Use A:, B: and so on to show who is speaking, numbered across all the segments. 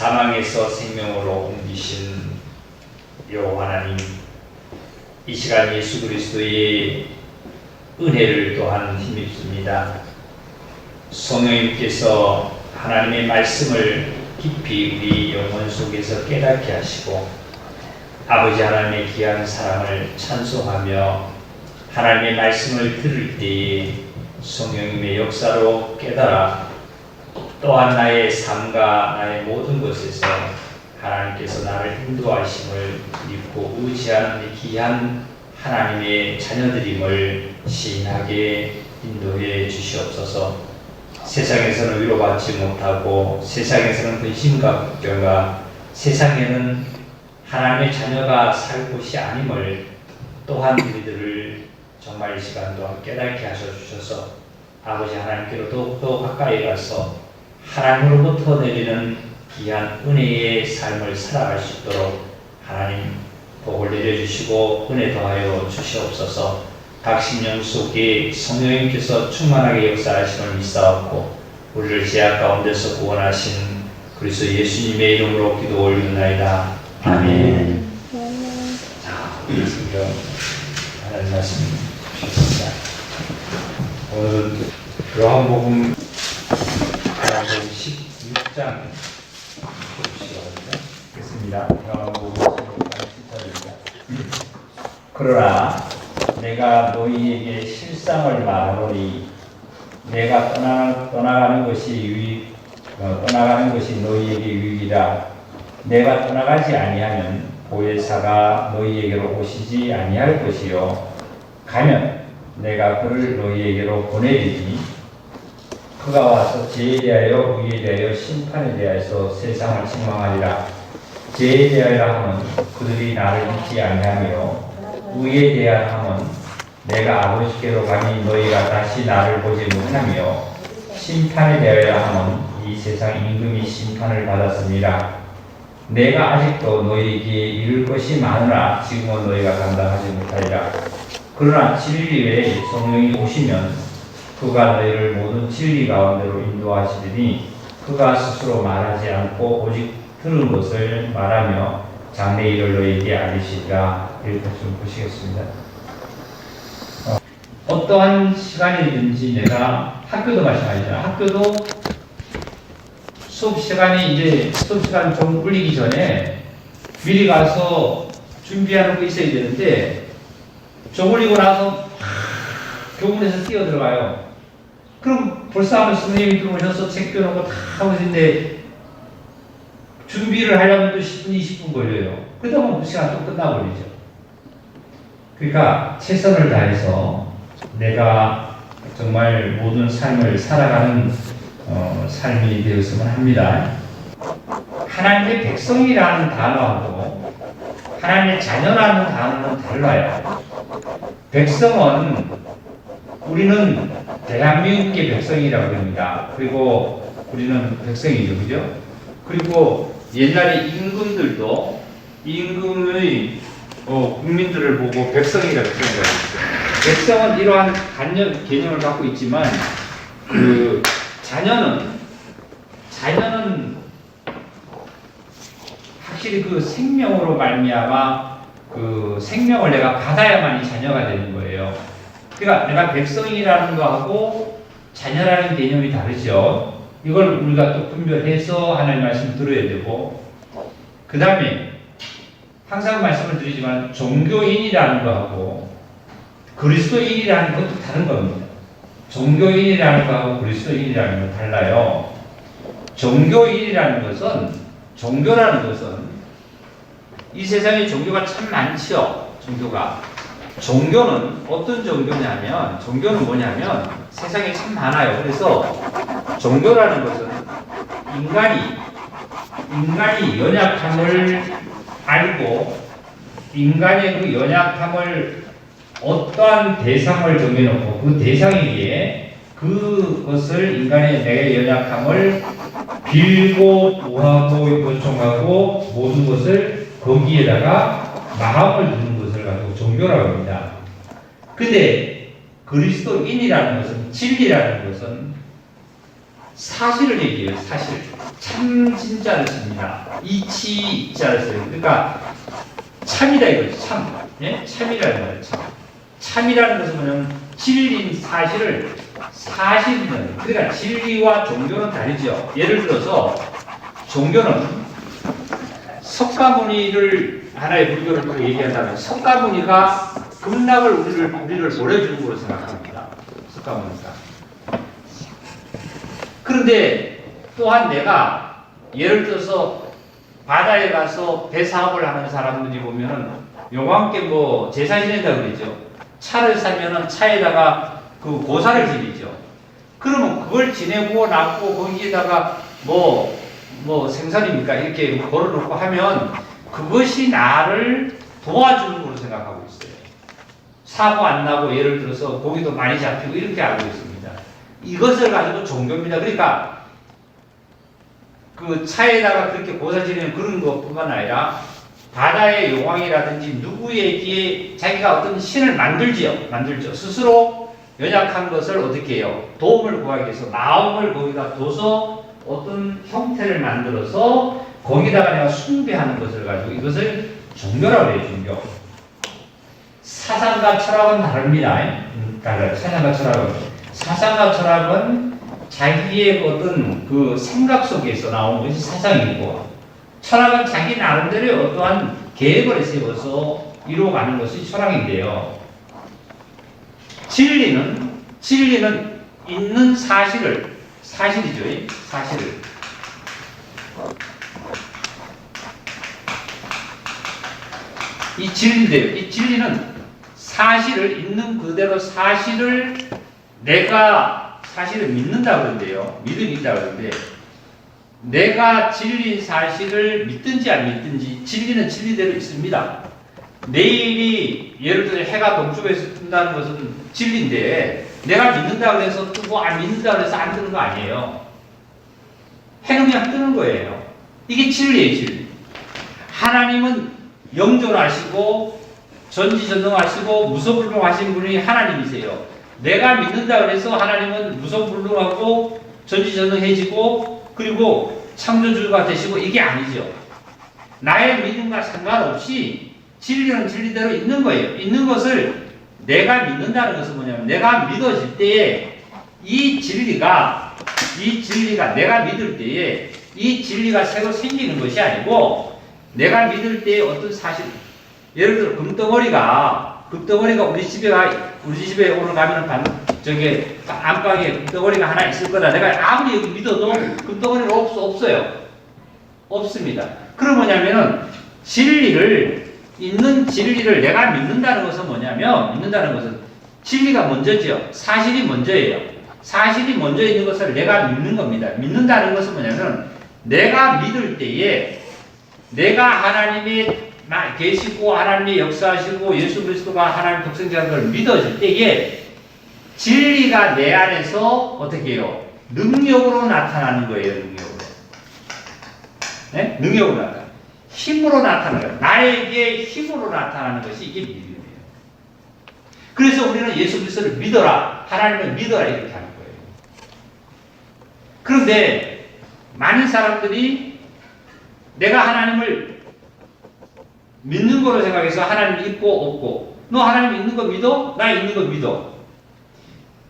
A: 사망에서 생명으로 옮기신 여호와 하나님, 이 시간 예수 그리스도의 은혜를 또한 힘입습니다. 성령님께서 하나님의 말씀을 깊이 우리 영혼 속에서 깨닫게 하시고 아버지 하나님의 귀한 사랑을 찬송하며 하나님의 말씀을 들을 때에 성령님의 역사로 깨달아 또한 나의 삶과 나의 모든 것에서 하나님께서 나를 인도하심을 믿고 의지하는 귀한 하나님의 자녀들임을 시인하게 인도해 주시옵소서. 세상에서는 위로받지 못하고 세상에서는 근심과 걱정과 세상에는 하나님의 자녀가 살 곳이 아님을 또한 우리들을 정말 이 시간 또한 깨닫게 하셔주셔서 아버지 하나님께로 더욱더 가까이 가서 하나님으로부터 내리는 귀한 은혜의 삶을 살아갈 수 있도록 하나님 복을 내려주시고 은혜 더하여 주시옵소서. 각 심령 속에 성령님께서 충만하게 역사하심을 믿사옵고 우리를 죄악 가운데서 구원하신 그리스도 예수님의 이름으로 기도 올리나이다. 아멘. 자, 우리 성경 하나님 말씀 주셨습니다. 오늘은 요한복음 16장 보시겠습니다. 요한복음 16장 10절입니다. 그러나 내가 너희에게 실상을 말하노니 내가 떠나가는 것이 너희에게 유익이라. 내가 떠나가지 아니하면 보혜사가 너희에게로 오시지 아니할 것이요 가면 내가 그를 너희에게로 보내리니 그가 와서 죄에 대하여 의에 대하여 심판에 대하여서 세상을 책망하리라. 죄에 대하여 하면 그들이 나를 믿지 아니하며 의에 대하여 내가 아버지께로 가니 너희가 다시 나를 보지 못하며 심판에 대하여 하면 이 세상 임금이 심판을 받았습니다. 내가 아직도 너희에게 이룰 것이 많으나 지금은 너희가 감당하지 못하리라. 그러나 진리 외에 성령이 오시면 그가 너희를 모든 진리 가운데로 인도하시리니 그가 스스로 말하지 않고 오직 들은 것을 말하며 장래 일을 너희에게 알리시리라. 이렇게 좀 보시겠습니다. 어떠한 시간이든지 내가 학교도 마찬가지잖아. 학교도 수업 시간이 수업 시간 좀 울리기 전에 미리 가서 준비하는 거 있어야 되는데 좀 울리고 나서 교문에서 뛰어 들어가요. 그럼 벌써 하면 선생님이 들어오셔서 책 펴놓고 다 하고 있는데 준비를 하려면 또 10분, 20분 걸려요. 그러다 보면 그 시간 또 끝나버리죠. 그러니까 최선을 다해서 내가 정말 모든 삶을 살아가는 삶이 되었으면 합니다. 하나님의 백성이라는 단어하고 하나님의 자녀라는 단어는 달라요. 백성은 우리는 대한민국의 백성이라고 합니다. 그리고 우리는 백성이죠, 그죠? 그리고 옛날에 임금들도 임금의 국민들을 보고 백성이라고 생각했어요. 백성은 이러한 개념을 갖고 있지만 자녀는 확실히 그 생명으로 말미암아 그 생명을 내가 받아야만이 자녀가 되는 거예요. 그러니까 내가 백성이라는 거하고 자녀라는 개념이 다르죠. 이걸 우리가 또 분별해서 하나님 말씀 들어야 되고, 그 다음에 항상 말씀을 드리지만 종교인이라는 거하고 그리스도인이라는 것도 다른 겁니다. 종교인이라는 거하고 그리스도인이라는 건 달라요. 종교인이라는 것은, 종교라는 것은 이 세상에 종교가 참 많죠. 종교는 어떤 종교냐면, 종교는 뭐냐면 세상에 참 많아요. 그래서 종교라는 것은 인간이 연약함을 알고 인간의 그 연약함을 어떠한 대상을 정해놓고 그 대상에게 그것을 인간의 내 연약함을 빌고 구하고 요청하고 모든 것을 거기에다가 마음을 두는 것을 가지고 종교라고 합니다. 근데 그리스도인이라는 것은, 진리라는 것은 사실을 얘기해요. 사실. 참 진짜를 씁니다. 이치자를 써요. 그러니까 참이다 이거지. 참. 예? 참이라는 거예요. 참. 참이라는 것은 뭐냐면 진리인 사실을 사실이라는 거예요. 그러니까 진리와 종교는 다르죠. 예를 들어서 종교는 석가모니를 하나의 불교를 또 얘기한다면 석가모니가 극락을 우리를 보내주는 걸로 생각합니다. 석가모니가. 그런데 또한 내가 예를 들어서 바다에 가서 배 사업을 하는 사람들이 보면은 요만께 뭐 제사 지낸다 그러죠. 차를 사면은 차에다가 그 고사를 지내죠. 그러면 그걸 지내고 놨고 거기에다가 뭐 생선입니까? 이렇게 걸어놓고 하면 그것이 나를 도와주는 걸로 생각하고 있어요. 사고 안 나고 예를 들어서 고기도 많이 잡히고 이렇게 알고 있습니다. 이것을 가지고 종교입니다. 그러니까 그 차에다가 그렇게 고사 지내는 그런 것뿐만 아니라 바다의 용왕이라든지 누구에게 자기가 어떤 신을 만들죠. 스스로 연약한 것을 어떻게 해요? 도움을 구하기 위해서 마음을 거기다 둬서 어떤 형태를 만들어서 거기다가 내가 숭배하는 것을 가지고 이것을 종교라고 해요. 종교. 사상과 철학은 다릅니다. 달라요. 사상과 철학은. 사상과 철학은 자기의 어떤 그 생각 속에서 나오는 것이 사상이고 철학은 자기 나름대로 어떠한 계획을 세워서 이루어가는 것이 철학인데요. 진리는 있는 사실이죠. 사실을. 이 진리인데요. 이 진리는 사실을 있는 그대로 사실을 내가 사실을 믿는다 그러는데요. 믿음이다 그러는데 내가 진리인 사실을 믿든지 안 믿든지 진리는 진리대로 있습니다. 내일이 예를 들어 해가 동쪽에서 뜬다는 것은 진리인데 내가 믿는다 그래서 뜨고 안 믿는다 그래서 안 뜨는 거 아니에요. 해는 그냥 뜨는 거예요. 이게 진리예요. 진리. 하나님은 영존하시고 전지전능하시고 무소불능하신 분이 하나님이세요. 내가 믿는다 그래서 하나님은 무소불능하고 전지전능해지고 그리고 창조주가 되시고 이게 아니죠. 나의 믿음과 상관없이 진리는 진리대로 있는 거예요. 있는 것을 내가 믿는다는 것은 뭐냐면 내가 믿어질 때에 이 진리가 내가 믿을 때에 이 진리가 새로 생기는 것이 아니고 내가 믿을 때에 어떤 사실 예를 들어 금덩어리가 우리 집에 오늘 가면은 저기 안방에 금덩어리가 하나 있을 거다. 내가 아무리 여기 믿어도 금덩어리는 없어요. 없습니다. 그럼 뭐냐면은 있는 진리를 내가 믿는다는 것은 뭐냐면 믿는다는 것은 진리가 먼저죠. 사실이 먼저예요. 사실이 먼저 있는 것을 내가 믿는 겁니다. 믿는다는 것은 뭐냐면 내가 믿을 때에 내가 하나님이 계시고 하나님이 역사하시고 예수 그리스도가 하나님 독생자라는 걸 믿어질 때에 진리가 내 안에서 어떻게 해요? 능력으로 나타나는 거예요. 능력으로. 네? 능력으로 나타나는 힘으로 나타나는 거예요. 나에게 힘으로 나타나는 것이 이게 믿음이에요. 그래서 우리는 예수 그리스도를 믿어라. 하나님을 믿어라. 이렇게 하는 거예요. 그런데 많은 사람들이 내가 하나님을 믿는 거로 생각해서 하나님 있고 없고 너 하나님 있는 거 믿어? 나 있는 거 믿어.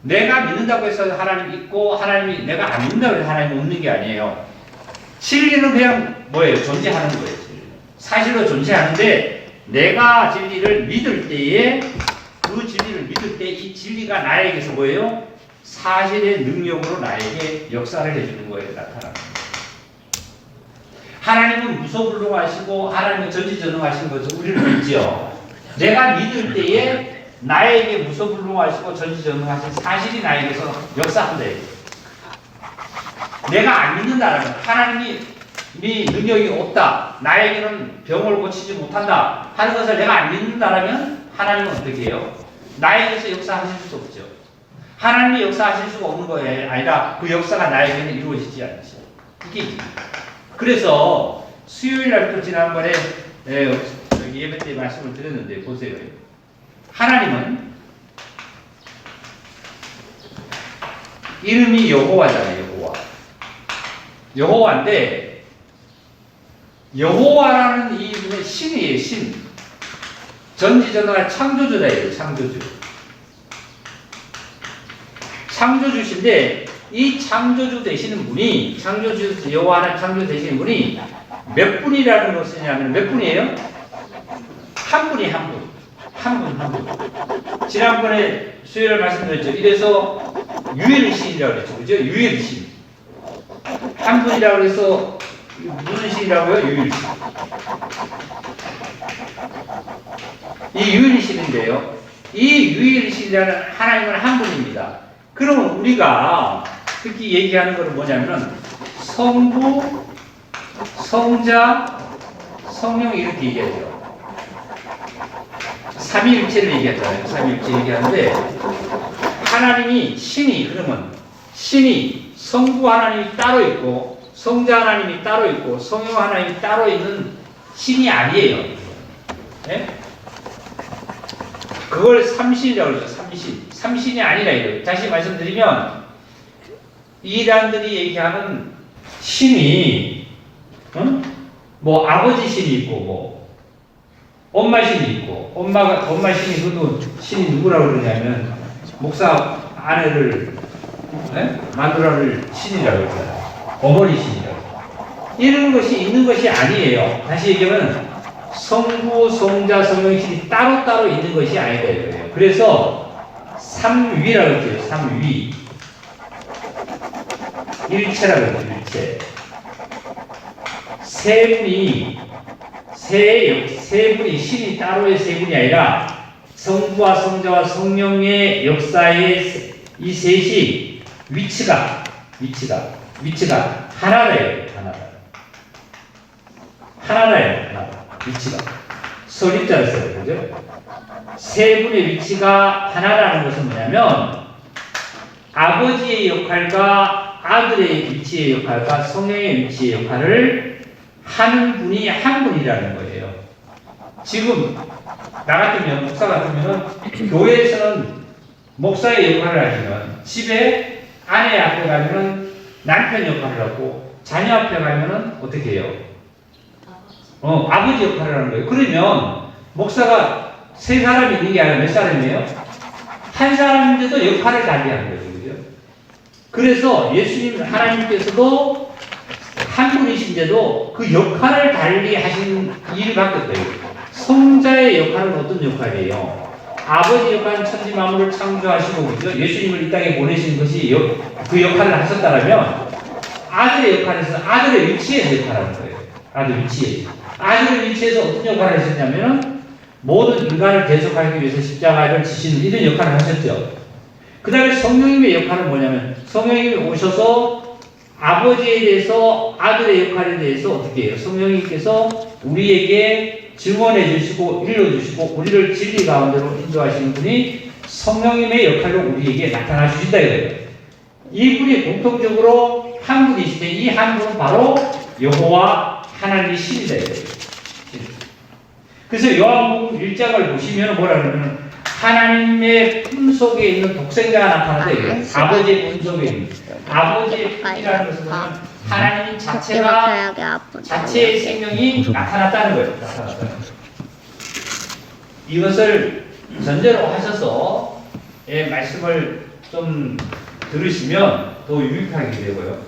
A: 내가 믿는다고 해서 하나님 있고 하나님이 내가 안 믿는다고 해서 하나님 없는 게 아니에요. 진리는 그냥 뭐예요? 존재하는 거예요. 사실로 존재하는데 내가 진리를 믿을 때에 그 진리를 믿을 때 이 진리가 나에게서 뭐예요? 사실의 능력으로 나에게 역사를 해주는 거예요. 나타나는 거예요. 하나님은 무소불능하시고 하나님은 전지전능하신 것을 우리는 믿죠. 내가 믿을 때에 나에게 무소불능하시고 전지전능하신 사실이 나에게서 역사한다. 내가 안 믿는다라면 하나님이 능력이 없다. 나에게는 병을 고치지 못한다. 하는 것을 내가 안 믿는다라면 하나님은 어떻게 해요? 나에게서 역사하실 수 없죠. 하나님이 역사하실 수가 없는 거에 아니라 그 역사가 나에게는 이루어지지 않죠. 이게 그래서 수요일 날 또 지난번에 예배 때 말씀을 드렸는데 보세요. 하나님은 이름이 여호와잖아요. 여호와. 여호와인데 여호와라는 이분은 신이에요. 신. 전지전능한 창조주다 이거예요. 창조주. 창조주신데 이 창조주 되시는 분이 창조주 여호와는 창조주 되시는 분이 몇 분이라는 것이냐면 몇 분이에요? 한 분이 한 분. 한 분. 지난번에 수요일에 말씀드렸죠. 이래서 유일신이라고 그랬죠. 그죠? 유일신. 한 분이라고 해서 무슨 신이라고요? 유일신. 이 유일신인데요. 이 유일신이라는 하나님은 한 분입니다. 그러면 우리가 특히 얘기하는 것은 뭐냐면 성부, 성자, 성령 이렇게 얘기하죠. 삼위일체를 얘기하잖아요. 삼위일체 얘기하는데 하나님이 신이 그러면 신이 성부 하나님이 따로 있고 성자 하나님이 따로 있고 성령 하나님이 따로 있는 신이 아니에요. 네? 그걸 삼신이라고 그러죠. 삼신. 삼신이 아니라 이거예요. 다시 말씀드리면 이단들이 얘기하는 신이 뭐 아버지 신이 있고 뭐 엄마 신이 있고 엄마 신이 그도 신이 누구라고 그러냐면 목사 아내를 마누라를 신이라고 그러잖아요. 어머니 신이라고. 이런 것이 있는 것이 아니에요. 다시 얘기하면 성부, 성자, 성령 신이 따로따로 있는 것이 아니다 이거예요. 그래서 삼위라고 그러죠. 삼위. 일체라고 그러죠. 일체. 세 분이 신이 따로의 세 분이 아니라 성부와 성자와 성령의 역사의 이 셋이 위치가 하나래요. 하나다. 위치가. 설립자를 써요. 그죠? 세 분의 위치가 하나라는 것은 뭐냐면 아버지의 역할과 아들의 위치의 역할과 성령의 위치의 역할을 하는 분이 한 분이라는 거예요. 지금 나 같으면 목사 같으면 교회에서는 목사의 역할을 하지만 집에 아내 앞에 가면은 남편 역할을 하고 자녀 앞에 가면은 어떻게 해요? 아버지 역할을 하는 거예요. 그러면 목사가 세 사람이 있는 게 아니라 몇 사람이에요? 한 사람인데도 역할을 달리하는 거예요. 그죠? 그래서 예수님 하나님께서도 한 분이신데도 그 역할을 달리 하신 일을 바꿨어요. 성자의 역할은 어떤 역할이에요? 아버지 역할은 천지 만물을 창조하시고 그죠? 예수님을 이 땅에 보내신 것이 그 역할을 하셨다면 아들의 역할에서 아들의 위치에서 역할을 하는 거예요. 아들의 위치에서 어떤 역할을 하셨냐면 모든 인간을 대속하기 위해서 십자가를 지시는 이런 역할을 하셨죠. 그 다음에 성령님의 역할은 뭐냐면 성령님이 오셔서 아버지에 대해서 아들의 역할에 대해서 어떻게 해요? 성령님께서 우리에게 증언해 주시고 일러주시고 우리를 진리 가운데로 인도하시는 분이 성령님의 역할로 우리에게 나타나 주신다 이거예요. 이분이 공통적으로 한 분이신데 이 한 분은 바로 여호와 하나님의 신이다 이거예요. 그래서 요한복음 1장을 보시면 뭐라 그러면 하나님의 품속에 있는 독생자가 나타난다 이거예요. 아버지의 품속에 있는 아버지의 품이라는 것은 하나님 자체가 자체의 생명이 나타났다는 거예요. 이것을 전제로 하셔서 말씀을 좀 들으시면 더 유익하게 되고요.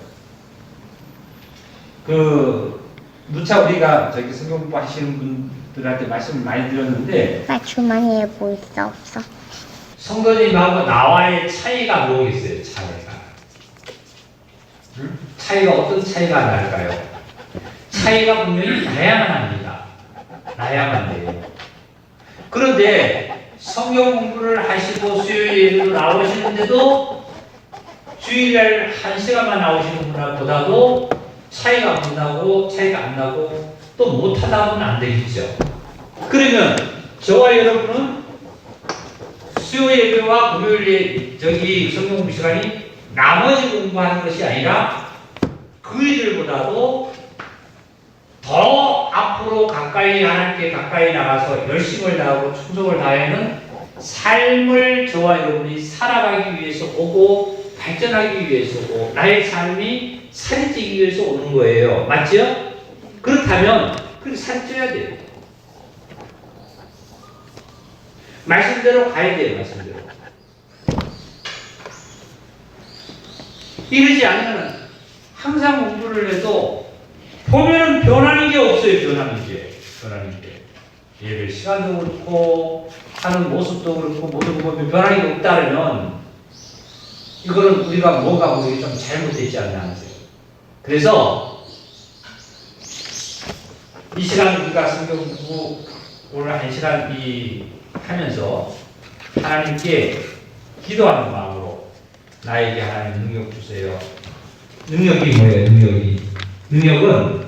A: 누차 우리가 저기 성경 공부하시는 분들한테 말씀을 많이 드렸는데
B: 나 주머니에 뭐 있어 없어?
A: 성도님하고 나와의 차이가 뭐겠어요? 차이가 어떤 차이가 날까요? 차이가 분명히 나야만 합니다. 나야만 돼요. 그런데 성경 공부를 하시고 수요일에도 나오시는데도 주일날 1시간만 나오시는 분보다도 차이가 안 나고 차이가 안 나고 또 못하다 보면 안 되겠죠. 그러면 저와 여러분은 수요 예배와 금요일 저기 성경 공부 시간이 나머지 공부하는 것이 아니라 그 일들보다도 더 앞으로 가까이 하나님께 가까이 나가서 열심을 다하고 충성을 다하는 삶을 저와 여러분이 살아가기 위해서 오고 발전하기 위해서 오고 나의 삶이 살이 찌기 위해서 오는 거예요. 맞죠? 그렇다면 그렇게 살이 쪄야 돼요. 말씀대로 가야 돼요. 말씀대로. 이러지 않으면 항상 공부를 해도 보면은 변하는 게 없어요. 변하는 게. 예배 시간도 그렇고 하는 모습도 그렇고 모든 거 보면 변하는 게 없다면 이거는 우리가 뭔가 우리 좀 잘못되지 않나 하세요. 그래서 이 시간 우리가 성경 공부 오늘 한 시간 하면서 하나님께 기도하는 마음으로 나에게 하나님 능력 주세요. 능력이 뭐예요? 능력은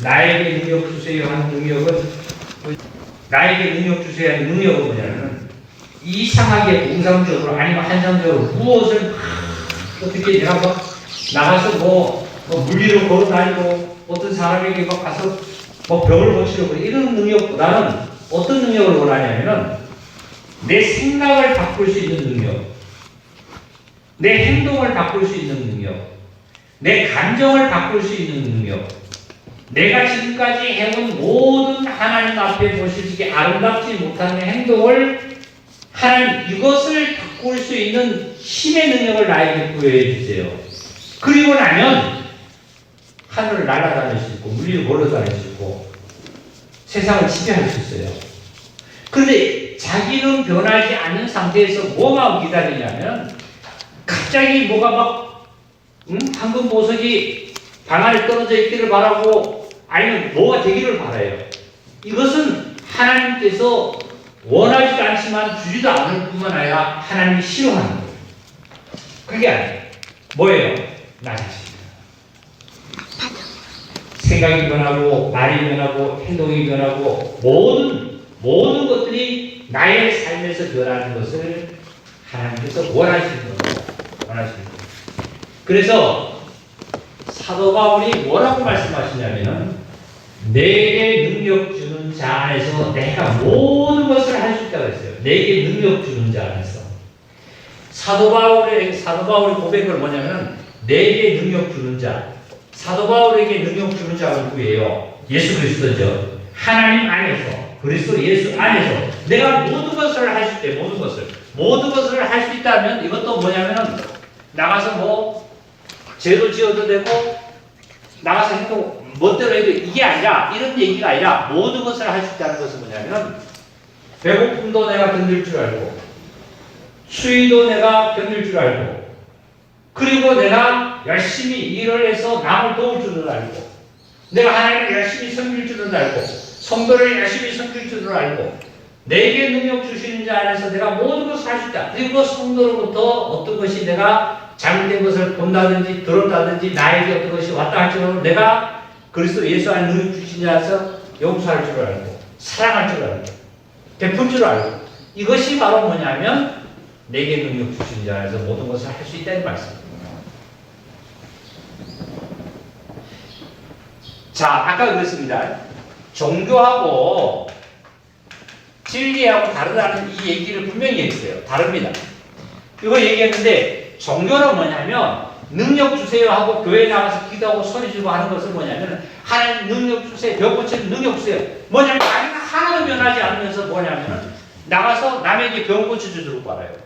A: 나에게 능력 주세요 하는 능력은 나에게 능력 주세요 하는 능력은 뭐냐면 이상하게 공상적으로 아니면 한상적으로 무엇을 어떻게 내가 나가서 물리로 걸어 다니고 어떤 사람에게 가서 병을 고치려고 이런 능력보다는 어떤 능력을 원하냐면 내 생각을 바꿀 수 있는 능력, 내 행동을 바꿀 수 있는 능력, 내 감정을 바꿀 수 있는 능력, 내가 지금까지 해온 모든 하나님 앞에 보시기에 아름답지 못한 행동을 하나님 이것을 바꿀 수 있는 힘의 능력을 나에게 부여해 주세요. 그리고 나면 하늘을 날아다닐 수 있고 물리를 몰려다닐 수 있고 세상을 지배할 수 있어요. 그런데 자기는 변하지 않는 상태에서 뭐만 기다리냐면 갑자기 뭐가 황금 보석이 방 안에 떨어져 있기를 바라고 아니면 뭐가 되기를 바라요. 이것은 하나님께서 원하지도 않지만 주지도 않을 뿐만 아니라 하나님이 싫어하는 거예요. 그게 아니에요. 뭐예요? 나 자신. 생각이 변하고 말이 변하고 행동이 변하고 모든 것들이 나의 삶에서 변하는 것을 하나님께서 원하시는 거예요. 그래서 사도 바울이 뭐라고 말씀하시냐면 내게 능력 주는 자 안에서 내가 모든 것을 할 수 있다고 했어요. 내게 능력 주는 자 안에서. 사도 바울의 고백은 뭐냐면 내게 능력 주는 자. 사도 바울에게 능력 주는 자가 누구예요? 예수 그리스도죠. 하나님 안에서 그리스도 예수 안에서 내가 모든 것을 할 수 있대. 모든 것을 할 수 있다면 이것도 뭐냐면 나가서 죄도 지어도 되고 나가서 행동 멋대로 해도 이게 아니라 이런 얘기가 아니라 모든 것을 할 수 있다는 것은 뭐냐면 배고픔도 내가 견딜 줄 알고 추위도 내가 견딜 줄 알고 그리고 내가 열심히 일을 해서 남을 도울 줄을 알고 내가 하나님을 열심히 섬길 줄을 알고 성도를 열심히 섬길 줄을 알고 내게 능력 주시는 자 안에서 내가 모든 것을 할 수 있다. 그리고 성도로부터 어떤 것이 내가 잘못된 것을 본다든지 들었다든지 나에게 어떤 것이 왔다 할지라도 내가 그리스도 예수 안에 능력 주시는 자 안에서 용서할 줄 알고 사랑할 줄 알고 베풀 줄 알고 이것이 바로 뭐냐면 내게 능력 주시는 자 안에서 모든 것을 할 수 있다는 말씀입니다. 자, 아까 그랬습니다. 종교하고 진리하고 다르다는 이 얘기를 분명히 했어요. 다릅니다. 이거 얘기했는데 종교는 뭐냐면 능력 주세요 하고 교회에 나가서 기도하고 소리 지르고 하는 것은 뭐냐면 하나님 능력 주세요. 병 고치는 능력 주세요. 뭐냐면 하나도 변하지 않으면서 뭐냐면 나가서 남에게 병 고쳐주도록 말아요.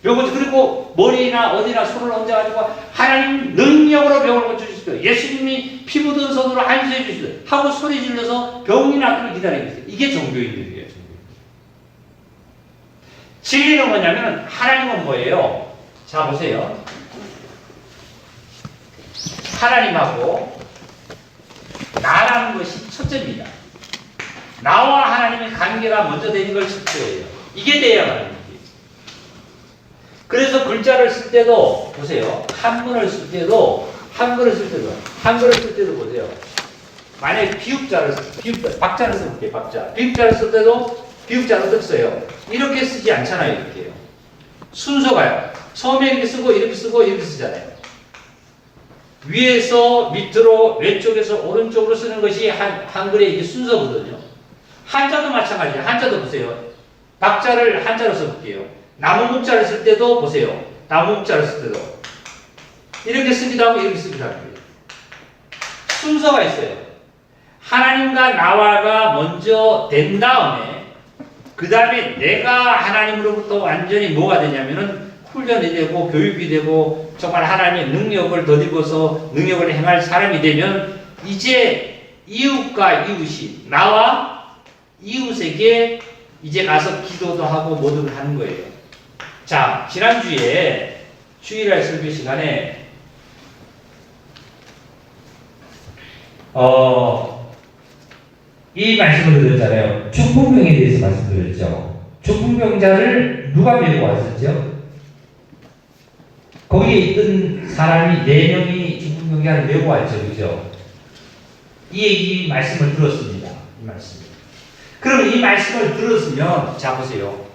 A: 그리고 머리나 어디나 손을 얹어가지고 하나님 능력으로 병을 고쳐주시고 예수님이 피 묻은 손으로 안수해 주시고 하고 소리 질러서 병이 낫기를 기다리고 있어요. 이게 종교인들이에요. 진리는 뭐냐면 하나님은 뭐예요? 자 보세요. 하나님하고 나라는 것이 첫째입니다. 나와 하나님의 관계가 먼저 되는 걸 첫째예요. 이게 돼야 말입니다. 그래서 글자를 쓸 때도 보세요. 한글을 쓸 때도 보세요. 만약에 박자를 써볼게요. 비읍자를 쓸 때도 비읍자를 어떻게 써요? 이렇게 쓰지 않잖아요. 이렇게요. 순서가요. 처음에 이렇게 쓰고 이렇게 쓰고 이렇게 쓰잖아요. 위에서 밑으로 왼쪽에서 오른쪽으로 쓰는 것이 한글의 이게 순서거든요. 한자도 마찬가지예요. 한자도 보세요. 박자를 한자로 써볼게요. 나무 목자를 쓸 때도 보세요. 나무 목자를 쓸 때도 이렇게 쓰기도 하고 이렇게 쓰기도 하고 순서가 있어요. 하나님과 나와가 먼저 된 다음에 그 다음에 내가 하나님으로부터 완전히 뭐가 되냐면은 훈련이 되고 교육이 되고 정말 하나님의 능력을 덧입어서 능력을 행할 사람이 되면 이제 이웃과 이웃이 나와 이웃에게 이제 가서 기도도 하고 뭐든 하는 거예요. 자, 지난주에 주일날 설교 시간에 이 말씀을 드렸잖아요. 중풍병에 대해서 말씀드렸죠. 중풍병자를 누가 메고 왔었죠? 거기에 있던 사람이 4명이 중풍병자를 메고 왔죠. 그죠? 이 얘기 말씀을 들었습니다. 이 말씀. 그럼 이 말씀을 들었으면 자 보세요.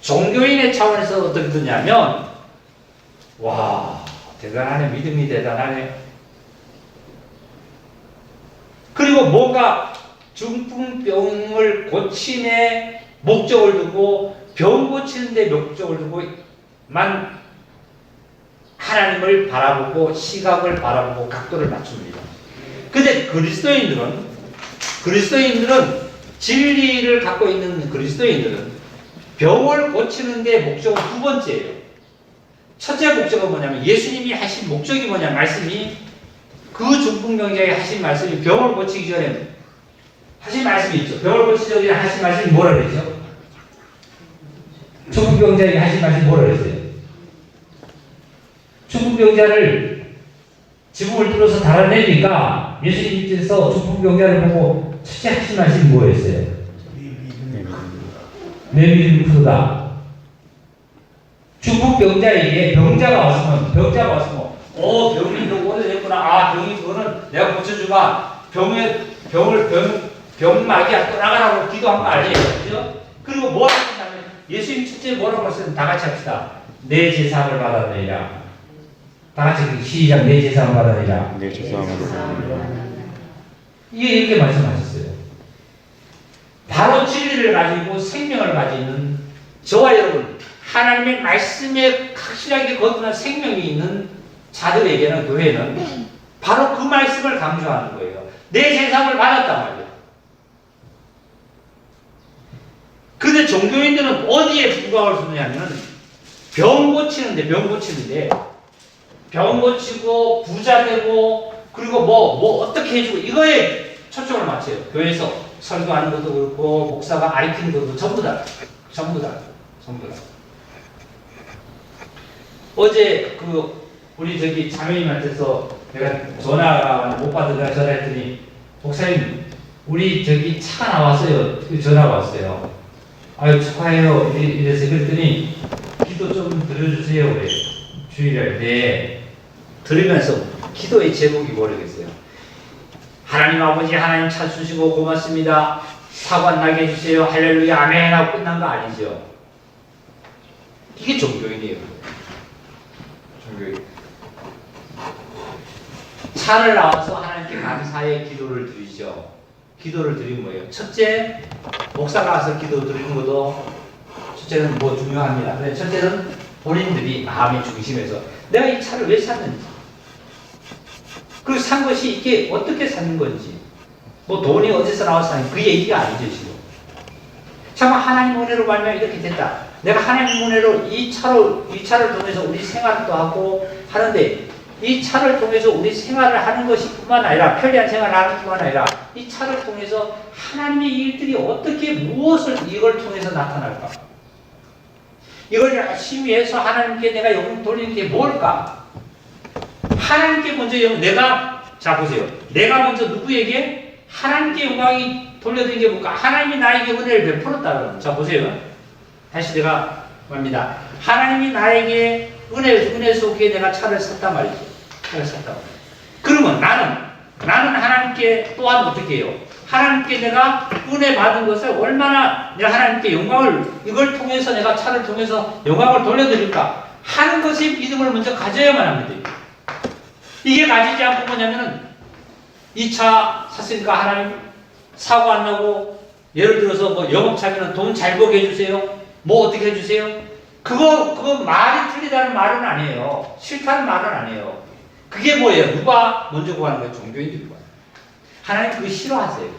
A: 종교인의 차원에서 어떻게 듣냐면 와 대단하네. 믿음이 대단하네. 그리고 뭔가 중풍병을 고침에 목적을 두고 병 고치는데 목적을 두고만 하나님을 바라보고 시각을 바라보고 각도를 맞춥니다. 근데 그리스도인들은 진리를 갖고 있는 그리스도인들은 병을 고치는 데 목적은 두 번째예요. 첫째 목적은 뭐냐면 예수님이 하신 목적이 뭐냐 말씀이 그 중풍병자에게 하신 말씀이 병을 고치기 전에 하신 말씀이 있죠. 병을 고치기 전에 하신 말씀이 뭐라 그랬죠? 중풍병자에게 하신 말씀이 뭐라 그랬어요? 중풍병자를 지붕을 뚫어서 달아내니까 예수님께서 중풍병자를 보고 첫째 하신 말씀이 뭐였어요? 내 믿음이 크다. 중풍병자에게 병자가 왔으면 병이 너무 오래됐구나. 아 병이 그거는 내가 고쳐주마. 병막이 떠나가라고 기도한 거 아니에요. 그죠? 그리고 뭐 하냐면 예수님 첫째 뭐라고 했어요? 다 같이 합시다. 내 제사함을 받아내라. 다 같이 시작. 내 제사함을 받아내라.
C: 내 제사함을
A: 이게 이렇게 말씀하셨어요. 바로 진리를 가지고 생명을 가지는 저와 여러분 하나님의 말씀에 확실하게 거듭난 생명이 있는 자들에게는 교회는 바로 그 말씀을 강조하는 거예요. 내 제사함을 받았단 말이에요. 근데 종교인들은 어디에 부각을 두느냐면 병 고치는데 병 고치고 부자 되고 그리고 뭐 어떻게 해주고 이거에 초점을 맞춰요. 교회에서 설교하는 것도 그렇고 목사가 가르치는 것도 전부 다. 어제 우리 저기 자매님한테서 내가 전화가 못 받으니까 전화했더니 목사님 우리 저기 차가 나왔어요. 전화가 왔어요. 아유 축하해요. 이래서 그랬더니 기도 좀 드려주세요. 그래. 주일날 때 들으면서 기도의 제목이 모르겠어요. 하나님 아버지 하나님 찾으시고 고맙습니다. 사과 나게 해주세요. 할렐루야 아멘 하고 끝난 거 아니죠. 이게 종교인이에요. 종교인. 차를 나와서 하나님께 감사의 기도를 드리죠. 기도를 드리는 거예요. 첫째, 목사가 와서 기도 드리는 것도 첫째는 뭐 중요합니다. 근데 첫째는 본인들이 마음의 중심에서 내가 이 차를 왜 샀는지, 그리고 산 것이 이게 어떻게 산 건지, 뭐 돈이 어디서 나와서 산 그 얘기가 아니죠 지금. 참 하나님 은혜로 말면 이렇게 됐다. 내가 하나님 은혜로 이 차를 통해서 우리 생활도 하고 하는데 이 차를 통해서 우리 생활을 하는 것이 뿐만 아니라 편리한 생활을 하는 뿐만 아니라 이 차를 통해서 하나님의 일들이 어떻게 무엇을 이걸 통해서 나타날까? 이걸 열심히 해서 하나님께 내가 영광 돌리는 게 뭘까? 하나님께 먼저 자 보세요. 내가 먼저 누구에게 하나님께 영광이 돌려드린 게 뭘까? 하나님이 나에게 은혜를 베풀었다는. 자 보세요. 다시 내가 말합니다. 하나님이 나에게 은혜 속에 내가 차를 샀단 말이죠. 차를 샀다. 그러면 나는 하나님께 또한 어떻게 해요? 하나님께 내가 은혜 받은 것을 얼마나 내가 하나님께 이걸 통해서 내가 차를 통해서 영광을 돌려드릴까 하는 것이 믿음을 먼저 가져야만 합니다. 이게 가지지 않고 뭐냐면은 이 차 샀으니까 하나님 사고 안 나고 예를 들어서 뭐 영업차면 돈 잘 벌게 해주세요. 뭐 어떻게 해주세요? 그거 말이 틀리다는 말은 아니에요. 싫다는 말은 아니에요. 그게 뭐예요? 누가 먼저 구하는 거예요? 종교인들이 구하는 거예요. 하나님 그거 싫어하세요.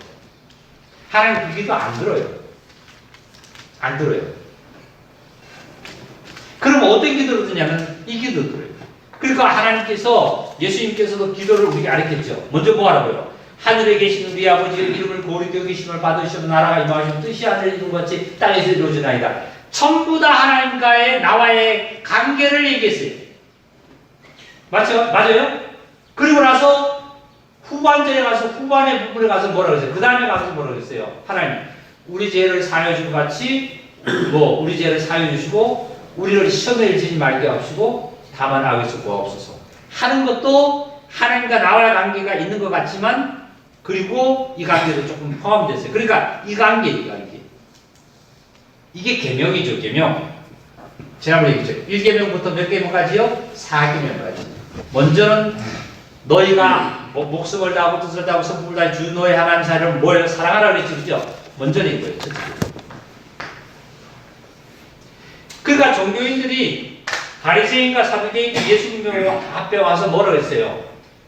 A: 하나님 그 기도 안 들어요. 안 들어요. 그럼 어떤 기도를 드냐면 이 기도 들어요. 그러니까 하나님께서 예수님께서도 기도를 우리에게 가르쳤죠. 먼저 뭐 하라고요? 하늘에 계신 우리 아버지의 이름을 고리되어 여기심을 받으시면 나라가 임하시면 뜻이 하늘에 이룬 것 같이 땅에서 이루어지나이다. 전부 다 하나님과의 나와의 관계를 얘기했어요. 맞죠? 맞아요? 그리고 나서 후반전에 가서 후반의 부분에 가서 뭐라 그랬어요? 그 다음에 가서 뭐라 그랬어요? 하나님 우리 죄를 사하여 주고 같이 우리 죄를 사하여 주시고 우리를 시험에 일지지 말게 하시고 다만 악에서 구하옵소서 하는 것도 하나님과 나와의 관계가 있는 것 같지만 그리고 이 관계도 조금 포함됐어요. 그러니까 이 관계 이게 계명이죠. 계명. 지난번에 얘기했죠. 1계명부터 몇 계명까지요? 4계명까지. 먼저는 너희가 목숨을 다하고 뜻을 다하고 성품을 다해 주 너의 하나님 사이를 뭘 사랑하라 그랬죠. 그죠? 먼저는 이거예요. 그러니까 종교인들이 바리새인과 사두개인이 예수님하고 앞에 와서 뭐라 그랬어요?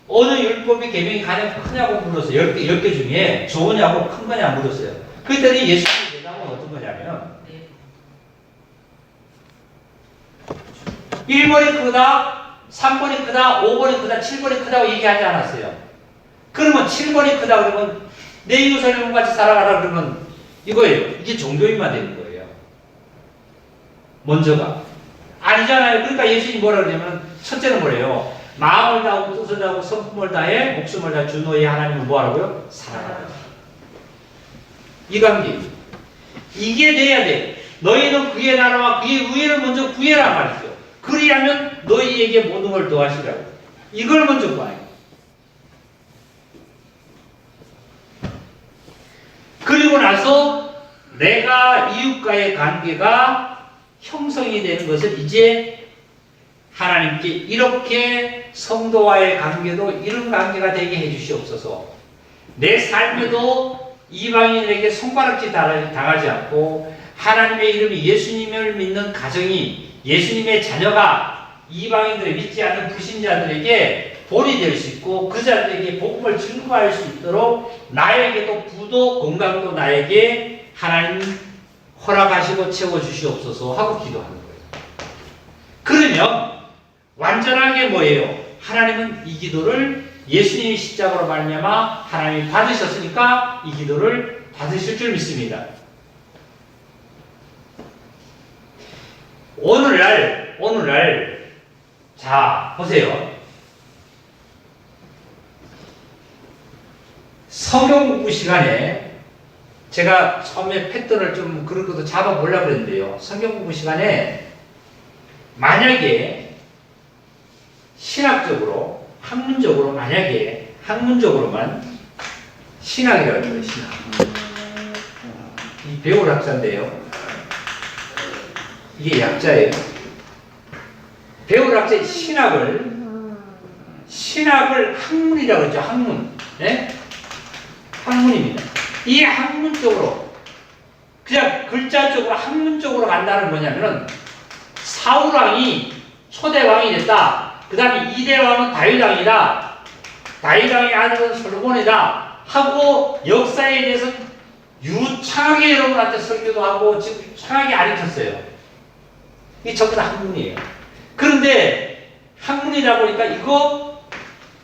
A: 어느 율법의 계명이 가장 크냐고 물었어요. 10개 중에 좋으냐고 큰 거냐 물었어요. 그랬더니 예수님의 대답은 어떤 거냐면 1번이 크다, 3번이 크다, 5번이 크다, 7번이 크다고 얘기하지 않았어요. 그러면 7번이 크다 그러면 내 이웃을 같이 살아가라 그러면 이거예요. 이게 종교인만 되는 거예요. 먼저가. 아니잖아요. 그러니까 예수님이 뭐라 그러냐면 첫째는 뭐래요? 마음을 다하고 뜻을 다하고 성품을 다해 목숨을 다해 주 너의 하나님을 뭐하라고요? 사랑하라. 이 관계. 이게 돼야 돼. 너희는 그의 나라와 그의 의를 먼저 구해라 말이죠. 그리하면 너희에게 모든 걸 더하시라고. 이걸 먼저 구해요. 그리고 나서 내가 이웃과의 관계가 형성이 되는 것을 이제 하나님께 이렇게 성도와의 관계도 이런 관계가 되게 해주시옵소서. 내 삶에도 이방인에게 손가락질 당하지 않고 하나님의 이름이 예수님을 믿는 가정이 예수님의 자녀가 이방인들을 믿지 않는 불신자들에게 본이 될 수 있고 그 자들에게 복음을 증거할 수 있도록 나에게도 부도 건강도 나에게 하나님 허락하시고 채워주시옵소서 하고 기도하는 거예요. 그러면 완전하게 뭐예요? 하나님은 이 기도를 예수님의 십자가로 말미암아 하나님이 받으셨으니까 이 기도를 받으실 줄 믿습니다. 오늘날 자 보세요. 성경 공부 시간에 제가 처음에 패턴을 좀 그런 것도 잡아보려고 그랬는데요. 성경 공부 시간에 만약에 신학적으로 학문적으로만 신학이라고 해요. 신학. 이 배울 학자인데요. 이게 약자예요. 배울 학자의 신학을 학문이라고 그러죠. 학문. 네? 학문입니다. 이 학문 쪽으로 그냥 글자 쪽으로 학문적으로 간다는 뭐냐면은 사울왕이 초대왕이 됐다. 그 다음에 2대 왕은 다윗왕이다. 다윗왕의 아들은 솔로몬이다. 하고 역사에 대해서 유창하게 여러분한테 설교도 하고 지금 유창하게 가르쳤어요. 이게 전부 다 학문이에요. 그런데 학문이다 보니까 이거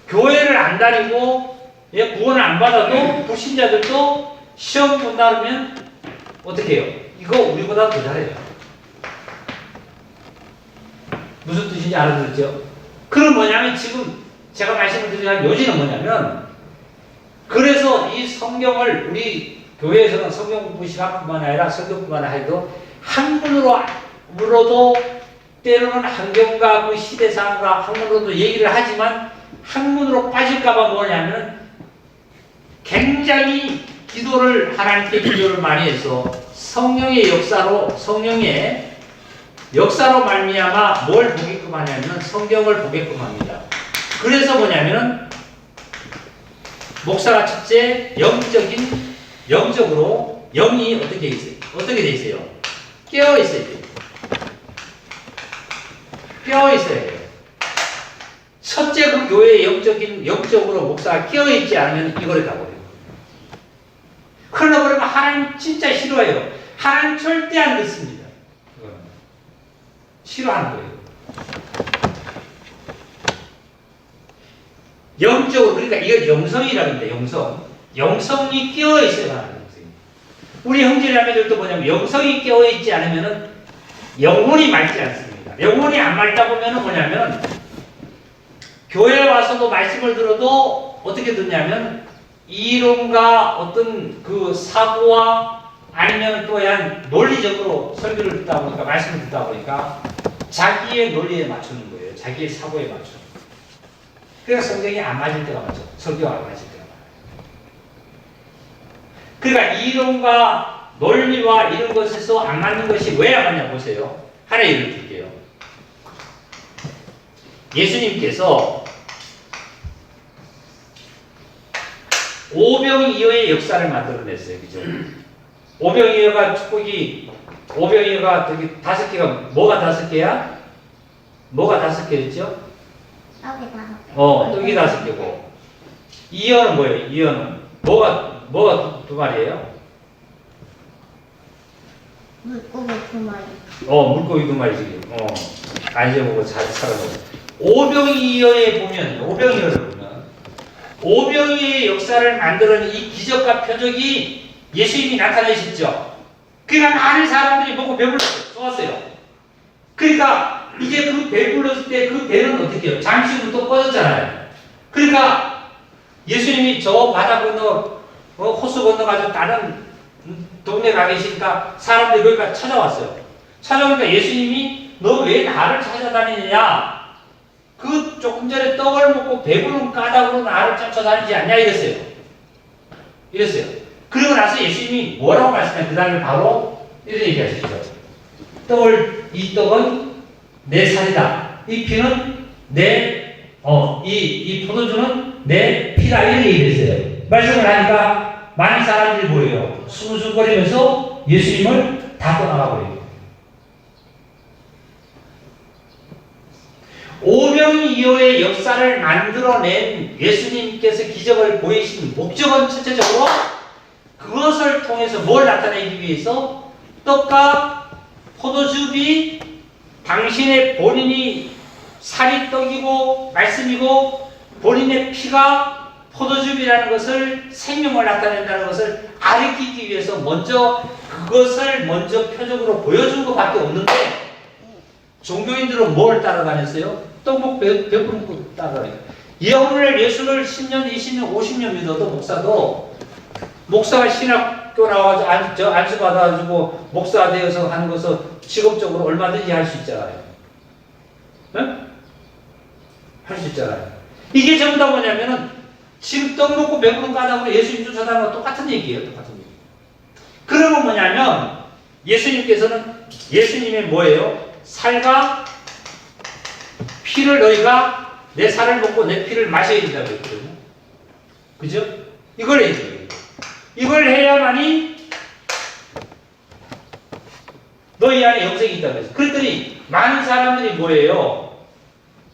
A: 교회를 안 다니고 구원을 안 받아도 불신자들도 시험 본다 그러면 어떻게 해요? 이거 우리보다 더 잘해요. 무슨 뜻인지 알아들었죠? 그럼 뭐냐면 지금 제가 말씀을 드리는 요지는 뭐냐면 그래서 이 성경을 우리 교회에서는 성경 공부 시간뿐만 아니라 성경뿐만 아니라 학문으로도 때로는 환경과 그 시대 상황과 학문으로도 얘기를 하지만 학문으로 빠질까봐 뭐냐면 굉장히 하나님께 기도를 많이 해서 성령의 역사로 말미암아 뭘 보게끔 하냐면 성경을 보게끔 합니다. 그래서 뭐냐면은 목사가 첫째 영적으로 영이 어떻게 돼 있어요? 깨어 있어야 돼요. 깨어 있어야 돼요. 첫째 그 교회에 영적으로 목사가 끼어있지 않으면 이거를 가버려요. 그러다 보면 하나님 진짜 싫어해요. 하나님 절대 안 듣습니다. 싫어하는 거예요. 영적으로, 그러니까 이거 영성이라고 합니다. 영성이 끼어있어야 하는 영성이. 우리 형제자매들도 뭐냐면 영성이 끼어있지 않으면 영혼이 맑지 않습니다. 영혼이 안 맑다 보면 뭐냐면 교회에 와서도 말씀을 들어도 어떻게 듣냐면 이론과 어떤 그 사고와 아니면 또 논리적으로 설교를 듣다 보니까 말씀을 듣다 보니까 자기의 논리에 맞추는 거예요. 자기의 사고에 맞추는. 그래서 성경이 안 맞을 때가 많죠. 설교가 안 맞을 때가 많아요. 그러니까 이론과 논리와 이런 것에서 안 맞는 것이 왜 안 맞냐 보세요. 하나 예를 들게요. 예수님께서 오병이어의 역사를 만들어냈어요. 그죠? 오병이어가 축복이, 오병이어가 저기 5개가, 뭐가 5개야? 뭐가 5개였죠?
B: 떡이 5개.
A: 떡이 5개고. 이어는 뭐예요? 이어는. 뭐가 두 마리예요?
B: 물고기 2마리.
A: 물고기 2마리지. 안 잊어보고 잘 살아보고. 오병이어에 보면, 오병이어의 역사를 만드는 이 기적과 표적이 예수님이 나타내셨죠. 그러니까 많은 사람들이 보고 배불렀어요. 좋았어요. 그러니까 이제 그 배불렀을 때 그 배는 어떻게 해요? 잠시 후 또 꺼졌잖아요. 그러니까 예수님이 저 바다 건너, 호수 건너가지고 다른 동네 가 계시니까 사람들이 거기까지 찾아왔어요. 찾아오니까 예수님이 너 왜 나를 찾아다니느냐? 그 조금 전에 떡을 먹고 배부른 까닭으로 나를 쫓아다니지 않냐 이랬어요. 그리고 나서 예수님이 뭐라고 말씀해요? 그 다음에 바로 이런 얘기 하시죠. 이 떡은 내 살이다. 이 피는 이 포도주는 내 피다. 이런 얘기를 했어요. 말씀을 하니까 많은 사람들이 뭐예요? 수근수근거리면서 예수님을 다 떠나가 버려요. 오병이어의 역사를 만들어낸 예수님께서 기적을 보이신 목적은 첫째적으로 그것을 통해서 뭘 나타내기 위해서 떡과 포도즙이 당신의 본인이 살이 떡이고 말씀이고 본인의 피가 포도즙이라는 것을 생명을 나타낸다는 것을 가리키기 위해서 그것을 먼저 표적으로 보여준 것밖에 없는데 종교인들은 뭘 따라다녔어요? 떡 배부른 거 따라다녀요. 예수를 10년, 20년, 50년 믿어도 목사가 신학교 나와가지고 안수 받아가지고 목사가 되어서 하는 것을 직업적으로 얼마든지 할 수 있잖아요. 네? 할 수 있잖아요. 이게 전부 다 뭐냐면은 지금 떡 먹고 배부른 까닭으로 예수님 쫓아다니는 거 똑같은 얘기예요. 똑같은 얘기. 그러면 뭐냐면 예수님의 뭐예요? 살과 피를 너희가 내 살을 먹고 내 피를 마셔야 된다고 했거든요. 그죠? 이걸 얘기해요. 이걸 해야만이 너희 안에 영생이 있다고 했어요. 그랬더니 많은 사람들이 뭐예요?